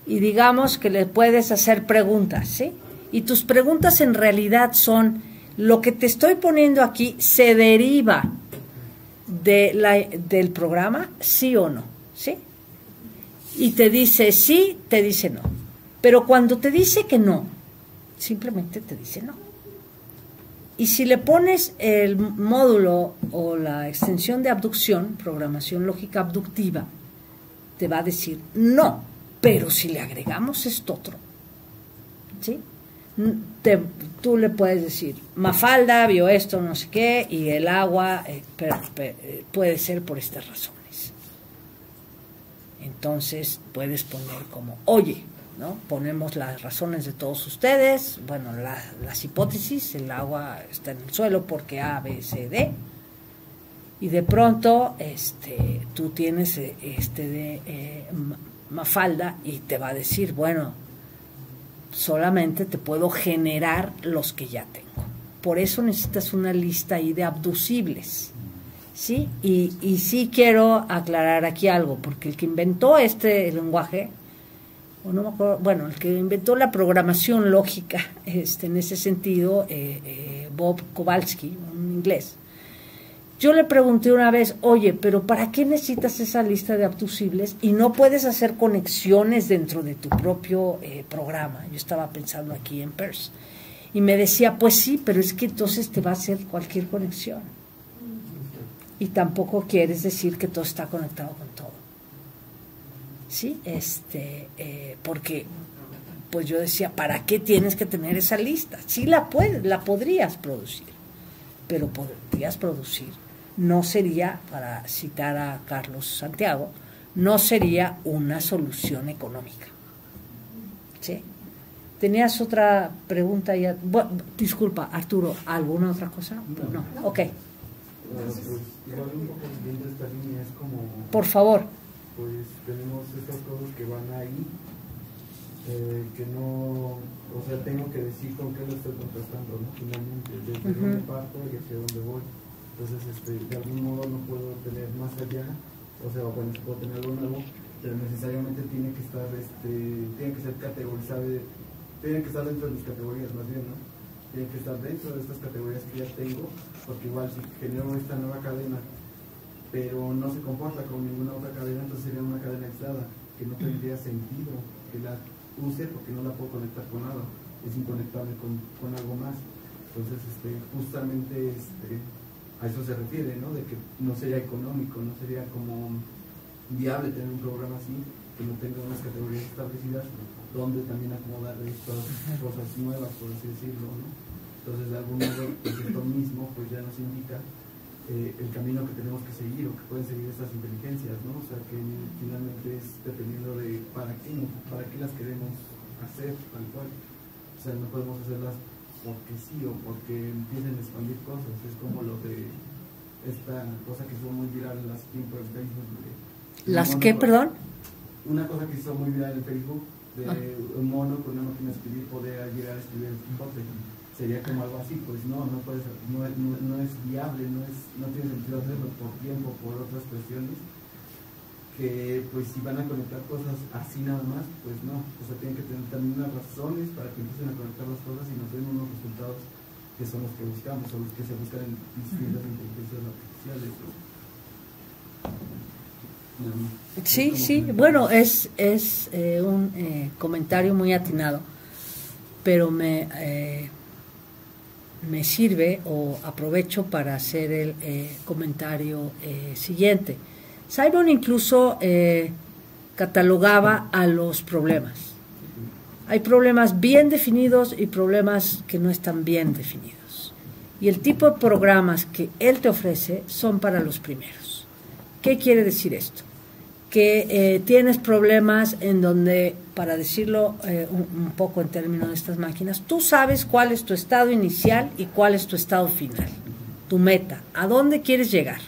y digamos que le puedes hacer preguntas, ¿sí? Y tus preguntas en realidad son, lo que te estoy poniendo aquí se deriva del programa, sí o no, ¿sí? Y te dice sí, te dice no. Pero cuando te dice que no, simplemente te dice no. Y si le pones el módulo o la extensión de abducción, programación lógica abductiva, te va a decir no, pero si le agregamos esto otro, ¿sí? Tú le puedes decir, Mafalda vio esto, no sé qué, y el agua puede ser por estas razones. Entonces puedes poner como, oye, ¿no? Ponemos las razones de todos ustedes, bueno, las hipótesis, el agua está en el suelo porque A, B, C, D, y de pronto tú tienes Mafalda y te va a decir, bueno, solamente te puedo generar los que ya tengo. Por eso necesitas una lista ahí de abducibles, ¿sí? Y sí quiero aclarar aquí algo, porque el que inventó este lenguaje, o no me acuerdo, bueno, el que inventó la programación lógica, en ese sentido, Bob Kowalski, un inglés. Yo le pregunté una vez, oye, pero ¿para qué necesitas esa lista de abducibles y no puedes hacer conexiones dentro de tu propio programa? Yo estaba pensando aquí en Peirce. Y me decía, pues sí, pero es que entonces te va a hacer cualquier conexión. Y tampoco quieres decir que todo está conectado con todo. ¿Sí? Porque, pues yo decía, ¿para qué tienes que tener esa lista? Sí la podrías producir, pero podrías producir. No sería, para citar a Carlos Santiago, no sería una solución económica. ¿Sí? ¿Tenías otra pregunta ya? Bueno, disculpa, Arturo, ¿alguna otra cosa? No. Ok. Pues igual un poco siguiendo esta línea es como... Por favor. Pues tenemos estas cosas que van ahí, que no... O sea, tengo que decir con qué lo estoy contrastando, ¿no? Finalmente, desde dónde parto y hacia dónde voy. Entonces, de algún modo no puedo tener más allá, o sea, bueno, puedo tener algo nuevo, pero necesariamente tiene que estar, tiene que ser categorizado, tiene que estar dentro de mis categorías, más bien, ¿no? Tiene que estar dentro de estas categorías que ya tengo, porque igual si genero esta nueva cadena, pero no se comporta con ninguna otra cadena, entonces sería una cadena aislada, que no tendría sentido que la use porque no la puedo conectar con nada, es inconectable con algo más. Entonces, justamente a eso se refiere, ¿no? De que no sería económico, no sería como viable tener un programa así, que no tenga unas categorías establecidas, donde también acomodar estas cosas nuevas, por así decirlo, ¿no? Entonces, de algún modo, pues esto mismo pues ya nos indica el camino que tenemos que seguir o que pueden seguir estas inteligencias, ¿no? O sea, que finalmente es dependiendo de para qué las queremos hacer, tal cual. O sea, no podemos hacerlas porque sí o porque empiecen a expandir cosas. Es como lo de esta cosa que hizo muy viral en las tiempos en Facebook. ¿Las qué, perdón? Una cosa que hizo muy viral en Facebook de un mono con una máquina de escribir poder llegar a escribir el Quijote. Sería como algo así, pues no es viable, no tiene sentido hacerlo por tiempo, por otras cuestiones, que pues si van a conectar cosas así nada más, pues no, o sea, tienen que tener también unas razones para que empiecen a conectar las cosas y nos den unos resultados que son los que buscamos, son los que se buscan en distintas inteligencias artificiales. Sí, sí, bueno, es un comentario muy atinado, pero me sirve o aprovecho para hacer el comentario siguiente. Simon incluso catalogaba a los problemas. Hay problemas bien definidos y problemas que no están bien definidos. Y el tipo de programas que él te ofrece son para los primeros. ¿Qué quiere decir esto? Que tienes problemas en donde, para decirlo un poco en términos de estas máquinas, tú sabes cuál es tu estado inicial y cuál es tu estado final, tu meta, a dónde quieres llegar.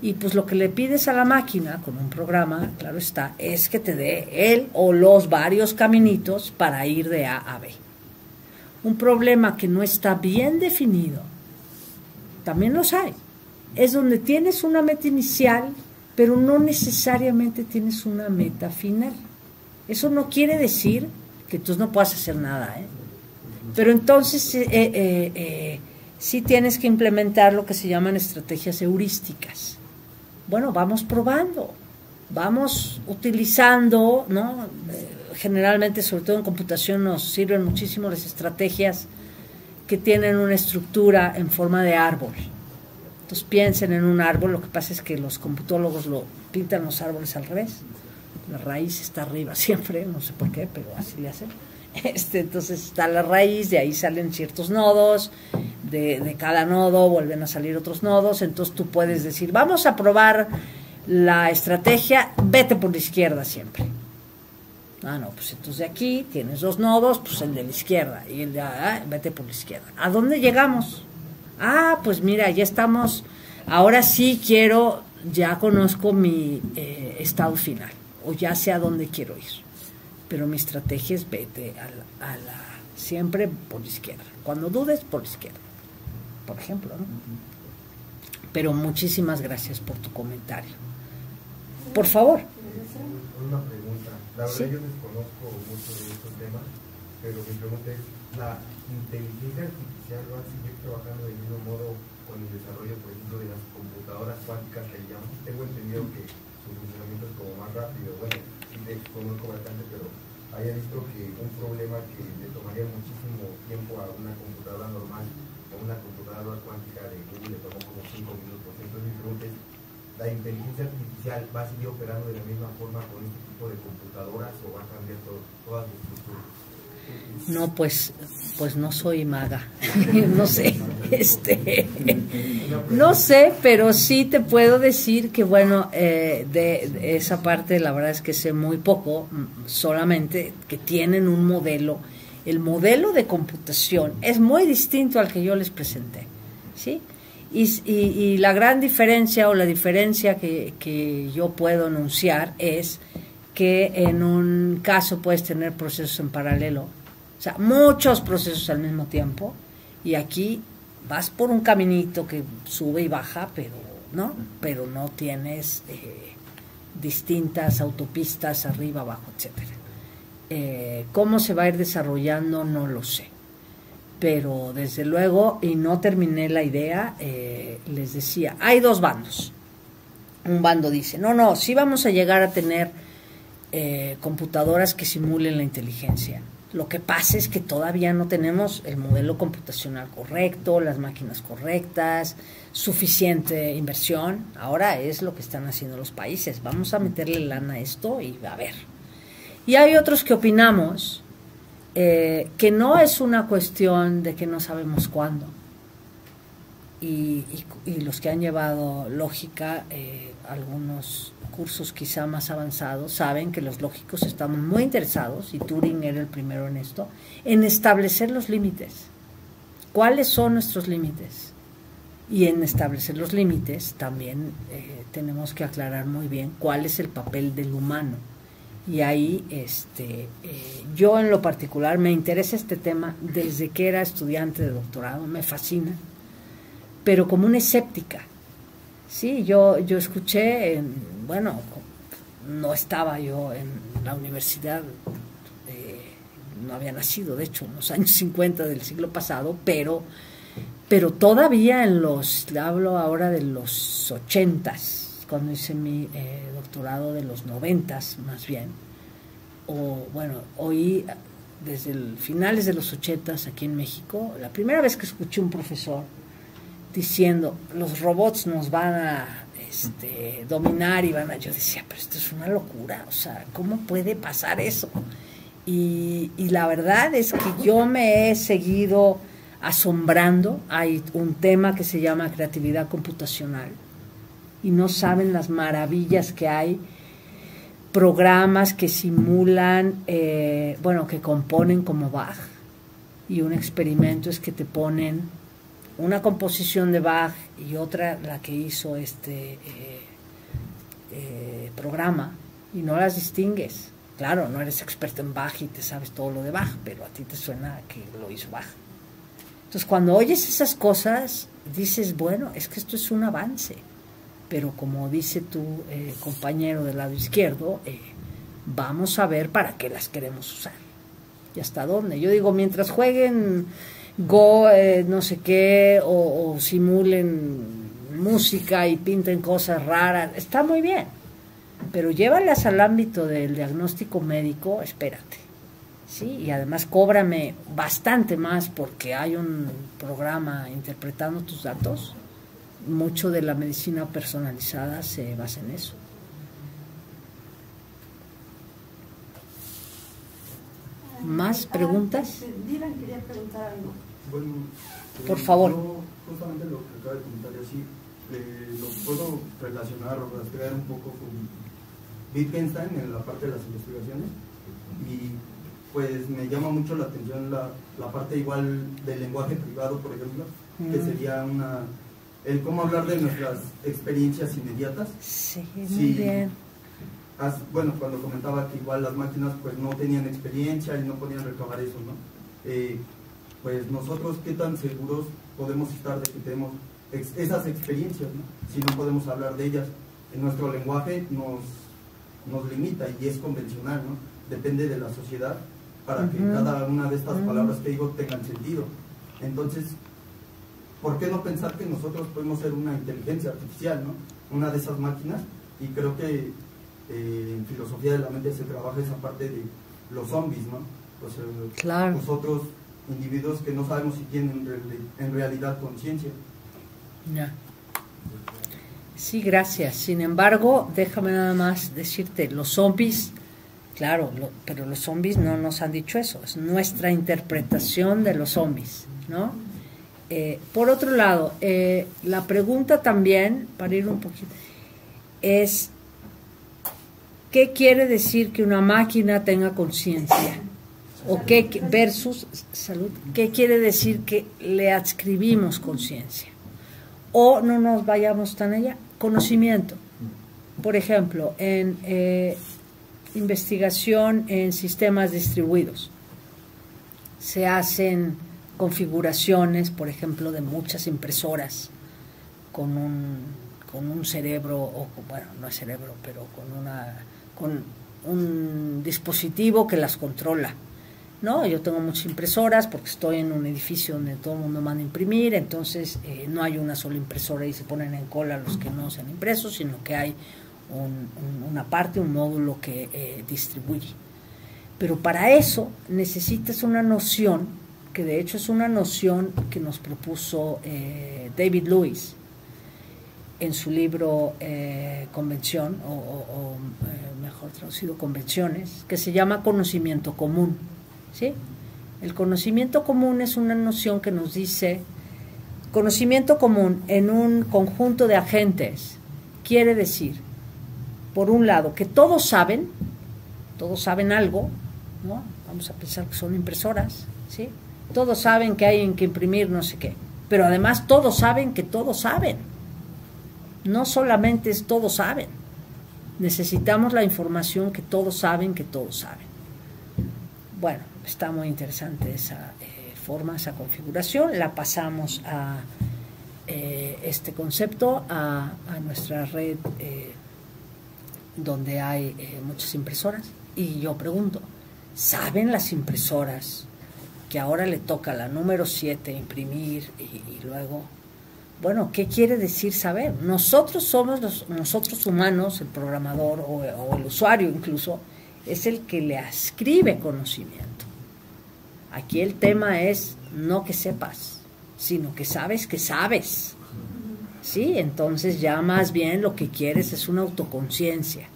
Y pues lo que le pides a la máquina con un programa, claro está, es que te dé él o los varios caminitos para ir de A a B. Un problema que no está bien definido, también los hay, es donde tienes una meta inicial, pero no necesariamente tienes una meta final. Eso no quiere decir que tú no puedas hacer nada, ¿eh? Pero entonces sí tienes que implementar lo que se llaman estrategias heurísticas. Bueno, vamos probando, vamos utilizando, ¿no? Generalmente, sobre todo en computación, nos sirven muchísimo las estrategias que tienen una estructura en forma de árbol. Entonces piensen en un árbol, lo que pasa es que los computólogos lo pintan los árboles al revés, la raíz está arriba siempre, no sé por qué, pero así le hacen. Entonces está la raíz, de ahí salen ciertos nodos, de cada nodo vuelven a salir otros nodos, entonces tú puedes decir, vamos a probar la estrategia, vete por la izquierda siempre. Ah, no, pues entonces de aquí tienes dos nodos, pues el de la izquierda, y el de vete por la izquierda. ¿A dónde llegamos? Ah, pues mira, ya estamos, ahora sí quiero, ya conozco mi estado final, o ya sé a dónde quiero ir, pero mi estrategia es vete siempre por la izquierda, cuando dudes por la izquierda, por ejemplo, ¿no? Pero muchísimas gracias por tu comentario. Por favor. Una pregunta, la verdad ¿Sí? yo desconozco mucho de estos temas, pero mi pregunta es, ¿la inteligencia artificial va a seguir trabajando del mismo modo con el desarrollo, por ejemplo, de las computadoras cuánticas que le llamamos? Tengo entendido que su funcionamiento es como más rápido, bueno, sí desconozco bastante, pero haya visto que un problema que le tomaría muchísimo tiempo a una computadora normal, a una computadora cuántica de Google le tomó como 5 minutos. Entonces mi pregunta es, ¿la inteligencia artificial va a seguir operando de la misma forma con este tipo de computadoras o va a cambiar toda su estructura? No, pues no soy maga, no sé, no sé, pero sí te puedo decir que bueno, de esa parte la verdad es que sé muy poco, solamente que tienen un modelo, el modelo de computación es muy distinto al que yo les presenté, ¿sí? Y la gran diferencia o la diferencia que yo puedo enunciar es que en un caso puedes tener procesos en paralelo, o sea, muchos procesos al mismo tiempo, y aquí vas por un caminito que sube y baja, pero no tienes distintas autopistas arriba, abajo, etcétera. ¿Cómo se va a ir desarrollando? No lo sé. Pero desde luego, y no terminé la idea, les decía, hay dos bandos. Un bando dice, no, sí vamos a llegar a tener computadoras que simulen la inteligencia. Lo que pasa es que todavía no tenemos el modelo computacional correcto, las máquinas correctas, suficiente inversión. Ahora es lo que están haciendo los países. Vamos a meterle lana a esto y a ver. Y hay otros que opinamos que no es una cuestión de que no sabemos cuándo. Y los que han llevado lógica, algunos cursos quizá más avanzados, saben que los lógicos estamos muy interesados, y Turing era el primero en esto, en establecer los límites. ¿Cuáles son nuestros límites? Y en establecer los límites también tenemos que aclarar muy bien cuál es el papel del humano. Y ahí yo en lo particular me interesa este tema desde que era estudiante de doctorado, me fascina, pero como una escéptica. Sí, yo escuché, no estaba yo en la universidad, no había nacido, de hecho, en los años 50 del siglo pasado, pero todavía le hablo ahora de los 80s, cuando hice mi doctorado, de los 90s más bien, o bueno, oí desde finales de los 80s aquí en México, la primera vez que escuché un profesor diciendo, los robots nos van a dominar y van a... Yo decía, pero esto es una locura, o sea, ¿cómo puede pasar eso? Y la verdad es que yo me he seguido asombrando. Hay un tema que se llama creatividad computacional y no saben las maravillas que hay, programas que simulan, que componen como Bach, y un experimento es que te ponen una composición de Bach y otra la que hizo programa, y no las distingues. Claro, no eres experto en Bach y te sabes todo lo de Bach, pero a ti te suena que lo hizo Bach. Entonces, cuando oyes esas cosas, dices, bueno, es que esto es un avance. Pero como dice tu compañero del lado izquierdo, vamos a ver para qué las queremos usar y hasta dónde. Yo digo, mientras jueguen Go, no sé qué, o simulen música y pinten cosas raras, está muy bien, pero llévalas al ámbito del diagnóstico médico, espérate, ¿sí? Y además cóbrame bastante más porque hay un programa interpretando tus datos. Mucho de la medicina personalizada se basa en eso. ¿Más preguntas? Dylan quería preguntar algo. Bueno, por favor. Yo, justamente lo que acaba de comentar, así, lo puedo relacionar o rastrear un poco con Wittgenstein en la parte de las investigaciones, y pues me llama mucho la atención la parte igual del lenguaje privado, por ejemplo, que sería el cómo hablar de nuestras experiencias inmediatas. Sí, muy bien. Bueno, cuando comentaba que igual las máquinas pues no tenían experiencia y no podían recabar eso, ¿no? Pues nosotros, ¿qué tan seguros podemos estar de que tenemos esas experiencias, ¿no? Si no podemos hablar de ellas, en nuestro lenguaje nos limita y es convencional, ¿no? Depende de la sociedad para que cada una de estas palabras que digo tengan sentido. Entonces, ¿por qué no pensar que nosotros podemos ser una inteligencia artificial, ¿no? Una de esas máquinas, y creo que en filosofía de la mente se trabaja esa parte de los zombies, ¿no? Pues, claro. Nosotros, individuos que no sabemos si tienen en realidad conciencia. Ya. Sí, gracias. Sin embargo, déjame nada más decirte, los zombies, claro, pero los zombies no nos han dicho eso, es nuestra interpretación de los zombies, ¿no? Por otro lado, la pregunta también, para ir un poquito, es ¿qué quiere decir que una máquina tenga conciencia? ¿O qué versus salud? ¿Qué quiere decir que le adscribimos conciencia? O no nos vayamos tan allá, conocimiento. Por ejemplo, en investigación en sistemas distribuidos se hacen configuraciones, por ejemplo, de muchas impresoras con un cerebro, o bueno, no es cerebro, pero con un dispositivo que las controla, ¿no? Yo tengo muchas impresoras porque estoy en un edificio donde todo el mundo manda a imprimir, entonces no hay una sola impresora y se ponen en cola los que no sean impresos, sino que hay una parte, un módulo que distribuye. Pero para eso necesitas una noción, que de hecho es una noción que nos propuso David Lewis en su libro Convención, o mejor traducido, Convenciones, que se llama conocimiento común, ¿sí? El conocimiento común es una noción que nos dice, conocimiento común en un conjunto de agentes, quiere decir, por un lado, que todos saben algo, ¿no? Vamos a pensar que son impresoras, ¿sí? Todos saben que hay que imprimir no sé qué, pero además todos saben que todos saben. No solamente es todos saben, necesitamos la información que todos saben que todos saben. Bueno, está muy interesante esa forma, esa configuración. La pasamos a este concepto a nuestra red donde hay muchas impresoras, y yo pregunto, ¿Saben las impresoras que ahora le toca la número 7 imprimir y luego? Bueno, ¿qué quiere decir saber? Nosotros somos nosotros humanos, el programador o el usuario incluso, es el que le ascribe conocimiento. Aquí el tema es no que sepas, sino que sabes que sabes. ¿Sí? Entonces ya más bien lo que quieres es una autoconciencia.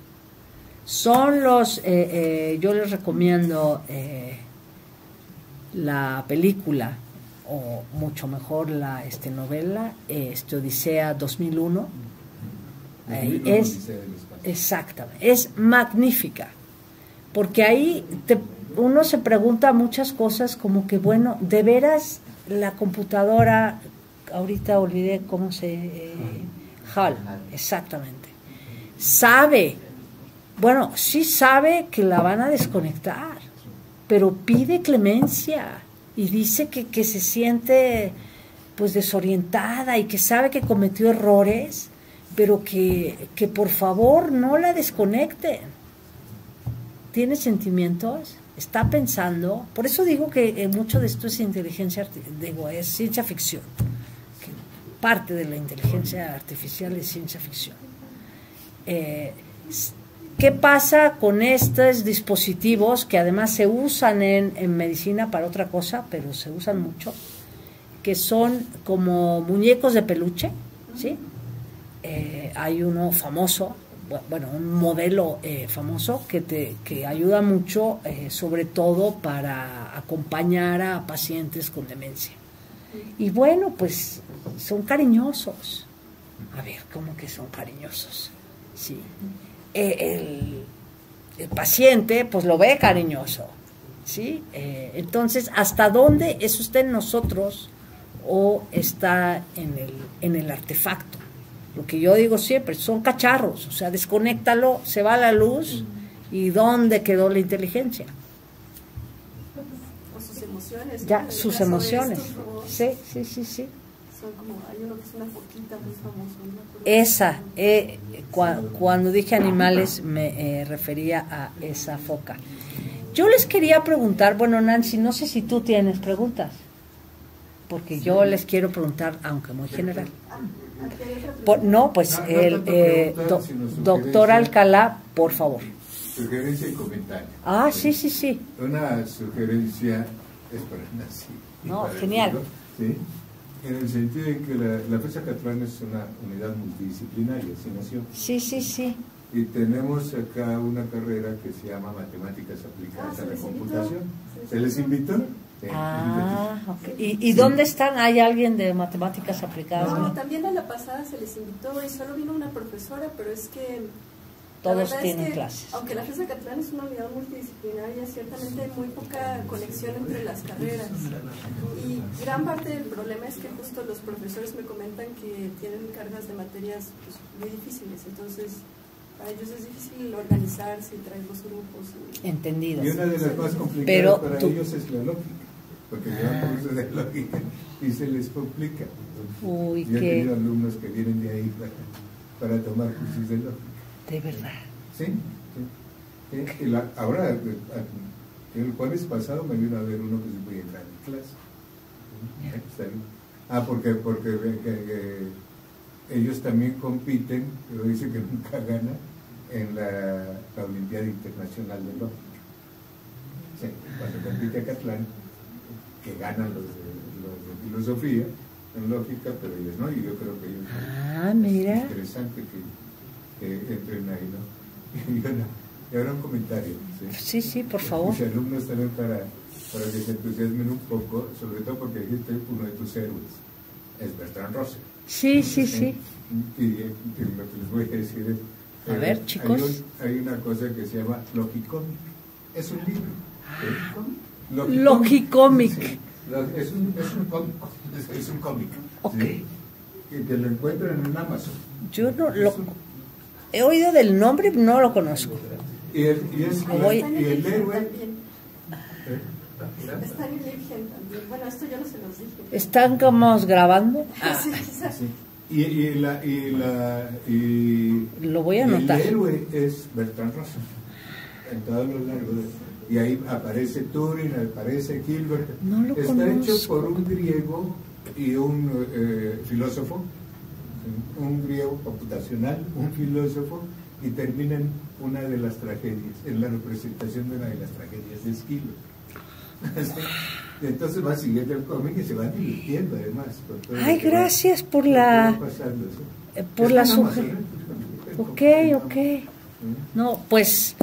Son yo les recomiendo la película, o mucho mejor la novela, Odisea 2001. Exactamente, es magnífica, porque ahí uno se pregunta muchas cosas como que, bueno, de veras la computadora, ahorita olvidé cómo se... HAL, exactamente. Sabe, bueno, sí sabe que la van a desconectar, pero pide clemencia y dice que se siente pues desorientada y que sabe que cometió errores, pero que por favor no la desconecten. Tiene sentimientos, está pensando, por eso digo que mucho de esto es es ciencia ficción. Que parte de la inteligencia artificial es ciencia ficción. ¿Qué pasa con estos dispositivos que además se usan en medicina para otra cosa, pero se usan mucho, que son como muñecos de peluche, ¿sí? Hay uno famoso, bueno, un modelo famoso que ayuda mucho, sobre todo para acompañar a pacientes con demencia. Y bueno, pues son cariñosos. A ver, ¿cómo que son cariñosos? Sí. El paciente pues lo ve cariñoso, ¿sí? Entonces, ¿hasta dónde eso está en nosotros o está en el artefacto? Lo que yo digo siempre, son cacharros, o sea, desconéctalo, se va la luz y ¿dónde quedó la inteligencia? O sus emociones. Ya, ¿no? sus emociones. Sí. Son como, hay uno que es una foquita muy famoso, ¿no? Esa, cuando dije animales me refería a esa foca. Yo les quería preguntar, bueno, Nancy, no sé si tú tienes preguntas, porque yo les quiero preguntar, aunque muy general. No, pues el doctor Alcalá, por favor. Sugerencia y comentario. Ah, sí. Una sugerencia es para Nancy. No, genial. ¿Sí? En el sentido de que la FES Acatlán es una unidad multidisciplinaria, ¿sí nació? Sí. Y tenemos acá una carrera que se llama Matemáticas Aplicadas a la Computación. ¿Se les invitó? Ok. ¿Y dónde están? ¿Hay alguien de Matemáticas Aplicadas? No, también a la pasada se les invitó y solo vino una profesora, pero es que... Todos tienen clases. Aunque la FES Acatlán es una unidad multidisciplinaria, ciertamente hay muy poca conexión entre las carreras. Y gran parte del problema es que justo los profesores me comentan que tienen cargas de materias pues, muy difíciles. Entonces, para ellos es difícil organizarse y traer los grupos. Entendido. Y una de las más complicadas para ellos es la lógica, porque llevan cursos de lógica y se les complica. Uy, yo he tenido alumnos que vienen de ahí para tomar cursos de lógica. De verdad. Sí. Y ahora, el jueves pasado me vino a ver uno que se puede entrar en clase. Está bien. Porque ellos también compiten, pero dicen que nunca ganan en la Olimpiada Internacional de Lógica. Sí, cuando compite Acatlán, que ganan los de filosofía en lógica, pero ellos no, y yo creo que ellos mira. Es interesante que entren ahí, ¿no? Y ahora un comentario. Sí, por favor. Mis alumnos también para que se entusiasmen un poco, sobre todo porque dijiste uno de tus héroes es Bertrand Russell. Sí. Y lo que les voy a decir es... A ver, chicos. Hay una cosa que se llama Logicomic. Es un libro. Logicomic. Sí. Es un cómic. Ok. ¿Sí? Y que lo encuentran en Amazon. Yo no lo... He oído del nombre, no lo conozco. Y el héroe... Está en Virgen también. Bueno, esto yo no se los dije. ¿Están como grabando? Sí. Lo voy a anotar. El héroe es Bertrand Russell. En todo lo largo Y ahí aparece Turing, aparece Hilbert. No lo Está conozco. hecho por un griego y un filósofo, un griego computacional, un filósofo, y termina en una de las tragedias, en la representación de una de las tragedias de Esquilo. Y entonces va siguiendo el cómic y se van divirtiendo además. Por todo Ay, lo que gracias por lo que la... va pasando, ¿sí? por la Está en Amazon, sugerencia. Ok. No, pues...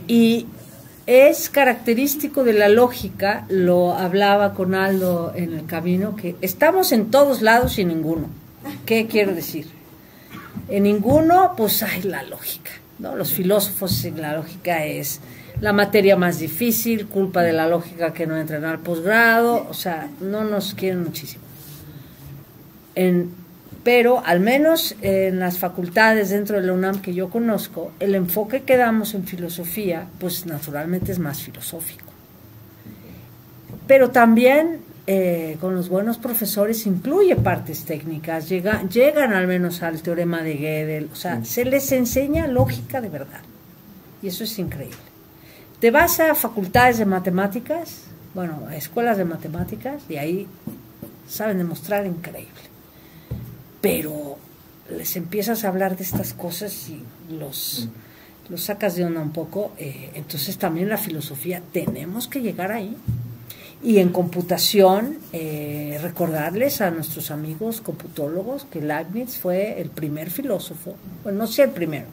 Y es característico de la lógica, lo hablaba con Aldo en el camino, que estamos en todos lados y en ninguno. ¿Qué quiero decir? En ninguno, pues hay la lógica, ¿no? Los filósofos, la lógica es la materia más difícil, culpa de la lógica que no entran al posgrado, o sea, no nos quieren muchísimo. Pero al menos en las facultades dentro de la UNAM que yo conozco, el enfoque que damos en filosofía, pues naturalmente es más filosófico. Pero también con los buenos profesores incluye partes técnicas, llegan al menos al teorema de Gödel, o sea, se les enseña lógica de verdad. Y eso es increíble. Te vas a facultades de matemáticas, bueno, a escuelas de matemáticas, y ahí saben demostrar increíble. Pero les empiezas a hablar de estas cosas y los sacas de onda un poco, entonces también la filosofía tenemos que llegar ahí. Y en computación, recordarles a nuestros amigos computólogos que Leibniz fue el primer filósofo, bueno, no sé el primero,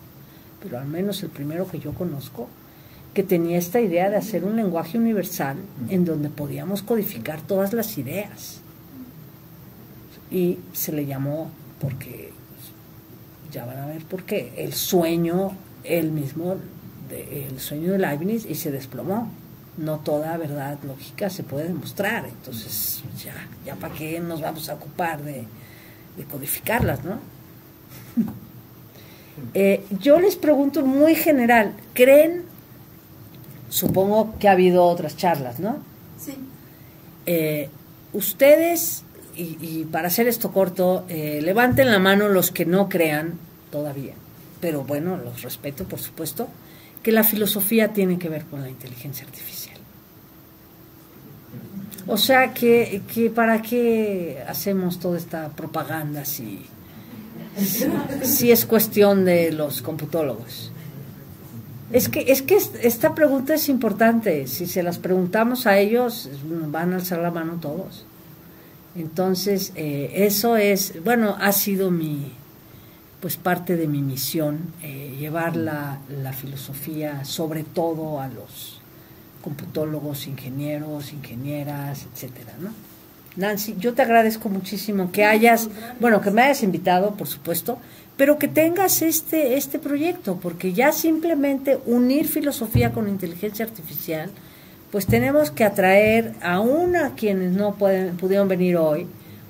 pero al menos el primero que yo conozco, que tenía esta idea de hacer un lenguaje universal en donde podíamos codificar todas las ideas. Y se le llamó, porque ya van a ver por qué, el sueño, el sueño de Leibniz, y se desplomó. No toda verdad lógica se puede demostrar, entonces ya para qué nos vamos a ocupar de codificarlas, ¿no? Yo les pregunto muy general, ¿creen? Supongo que ha habido otras charlas, ¿no? Sí. Ustedes, y para hacer esto corto, levanten la mano los que no crean todavía, pero bueno, los respeto, por supuesto, que la filosofía tiene que ver con la inteligencia artificial. O sea, que ¿para qué hacemos toda esta propaganda si es cuestión de los computólogos? Es que esta pregunta es importante. Si se las preguntamos a ellos, van a alzar la mano todos. Entonces, eso es, bueno, ha sido parte de mi misión, llevar la filosofía sobre todo a los computólogos, ingenieros, ingenieras, etcétera, ¿no? Nancy, yo te agradezco muchísimo que me hayas invitado, por supuesto, pero que tengas este proyecto, porque ya simplemente unir filosofía con inteligencia artificial, pues tenemos que atraer aún a quienes no pudieron venir hoy.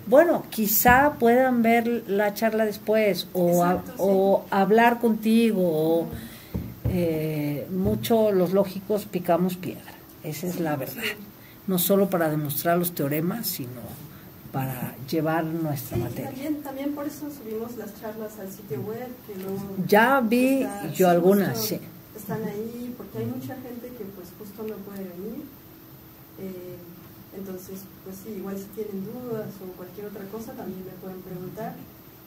Bueno, quizá puedan ver la charla después o hablar contigo o mucho los lógicos picamos piedra, esa es la verdad, no solo para demostrar los teoremas, sino para llevar nuestra materia. También por eso subimos las charlas al sitio web, que luego ya vi yo algunas, sí. Están ahí, porque hay mucha gente que pues justo no puede venir, entonces pues sí, igual si tienen dudas o cualquier otra cosa también me pueden preguntar.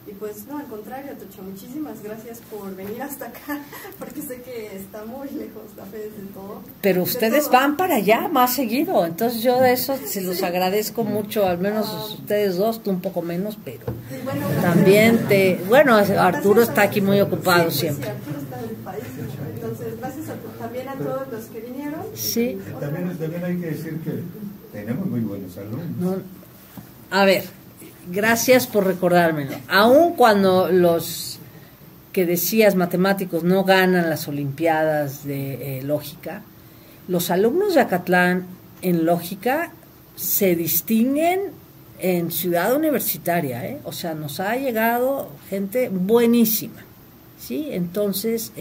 Y pues no, al contrario, Tocho, muchísimas gracias por venir hasta acá, porque sé que está muy lejos la fe de todo. Pero ustedes van para allá más seguido, entonces yo de eso se los agradezco mucho, al menos ustedes dos, tú un poco menos, pero bueno, también Arturo está aquí muy ocupado siempre. Sí, Arturo está en el país, entonces gracias también a todos los que vinieron. Sí. También hay que decir que tenemos muy buenos alumnos. A ver, gracias por recordármelo. Aun cuando los que decías matemáticos no ganan las olimpiadas de lógica, los alumnos de Acatlán en lógica se distinguen en Ciudad Universitaria, ¿eh? O sea, nos ha llegado gente buenísima, ¿sí? Entonces,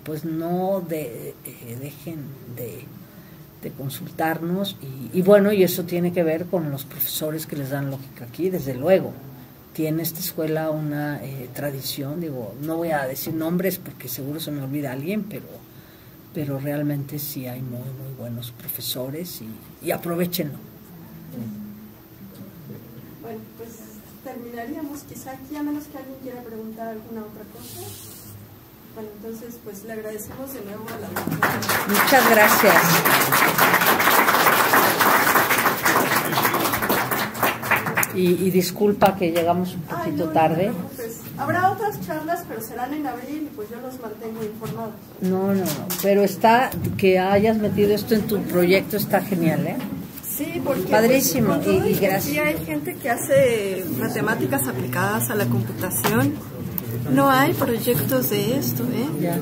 pues no dejen de consultarnos y bueno, y eso tiene que ver con los profesores que les dan lógica aquí, desde luego. Tiene esta escuela una tradición, digo, no voy a decir nombres porque seguro se me olvida alguien, pero realmente sí hay muy, muy buenos profesores y aprovechenlo. Bueno, pues terminaríamos quizá aquí, a menos que alguien quiera preguntar alguna otra cosa. Bueno, entonces pues le agradecemos de nuevo a la doctora. Muchas gracias. Y disculpa que llegamos un poquito tarde. Habrá otras charlas, pero serán en abril y pues yo los mantengo informados. No, pero está, que hayas metido esto en tu proyecto está genial, ¿eh? Sí, porque padrísimo, pues, con todo y esto, gracias. sí hay gente que hace matemáticas aplicadas a la computación. No hay proyectos de esto, ¿eh? Ya.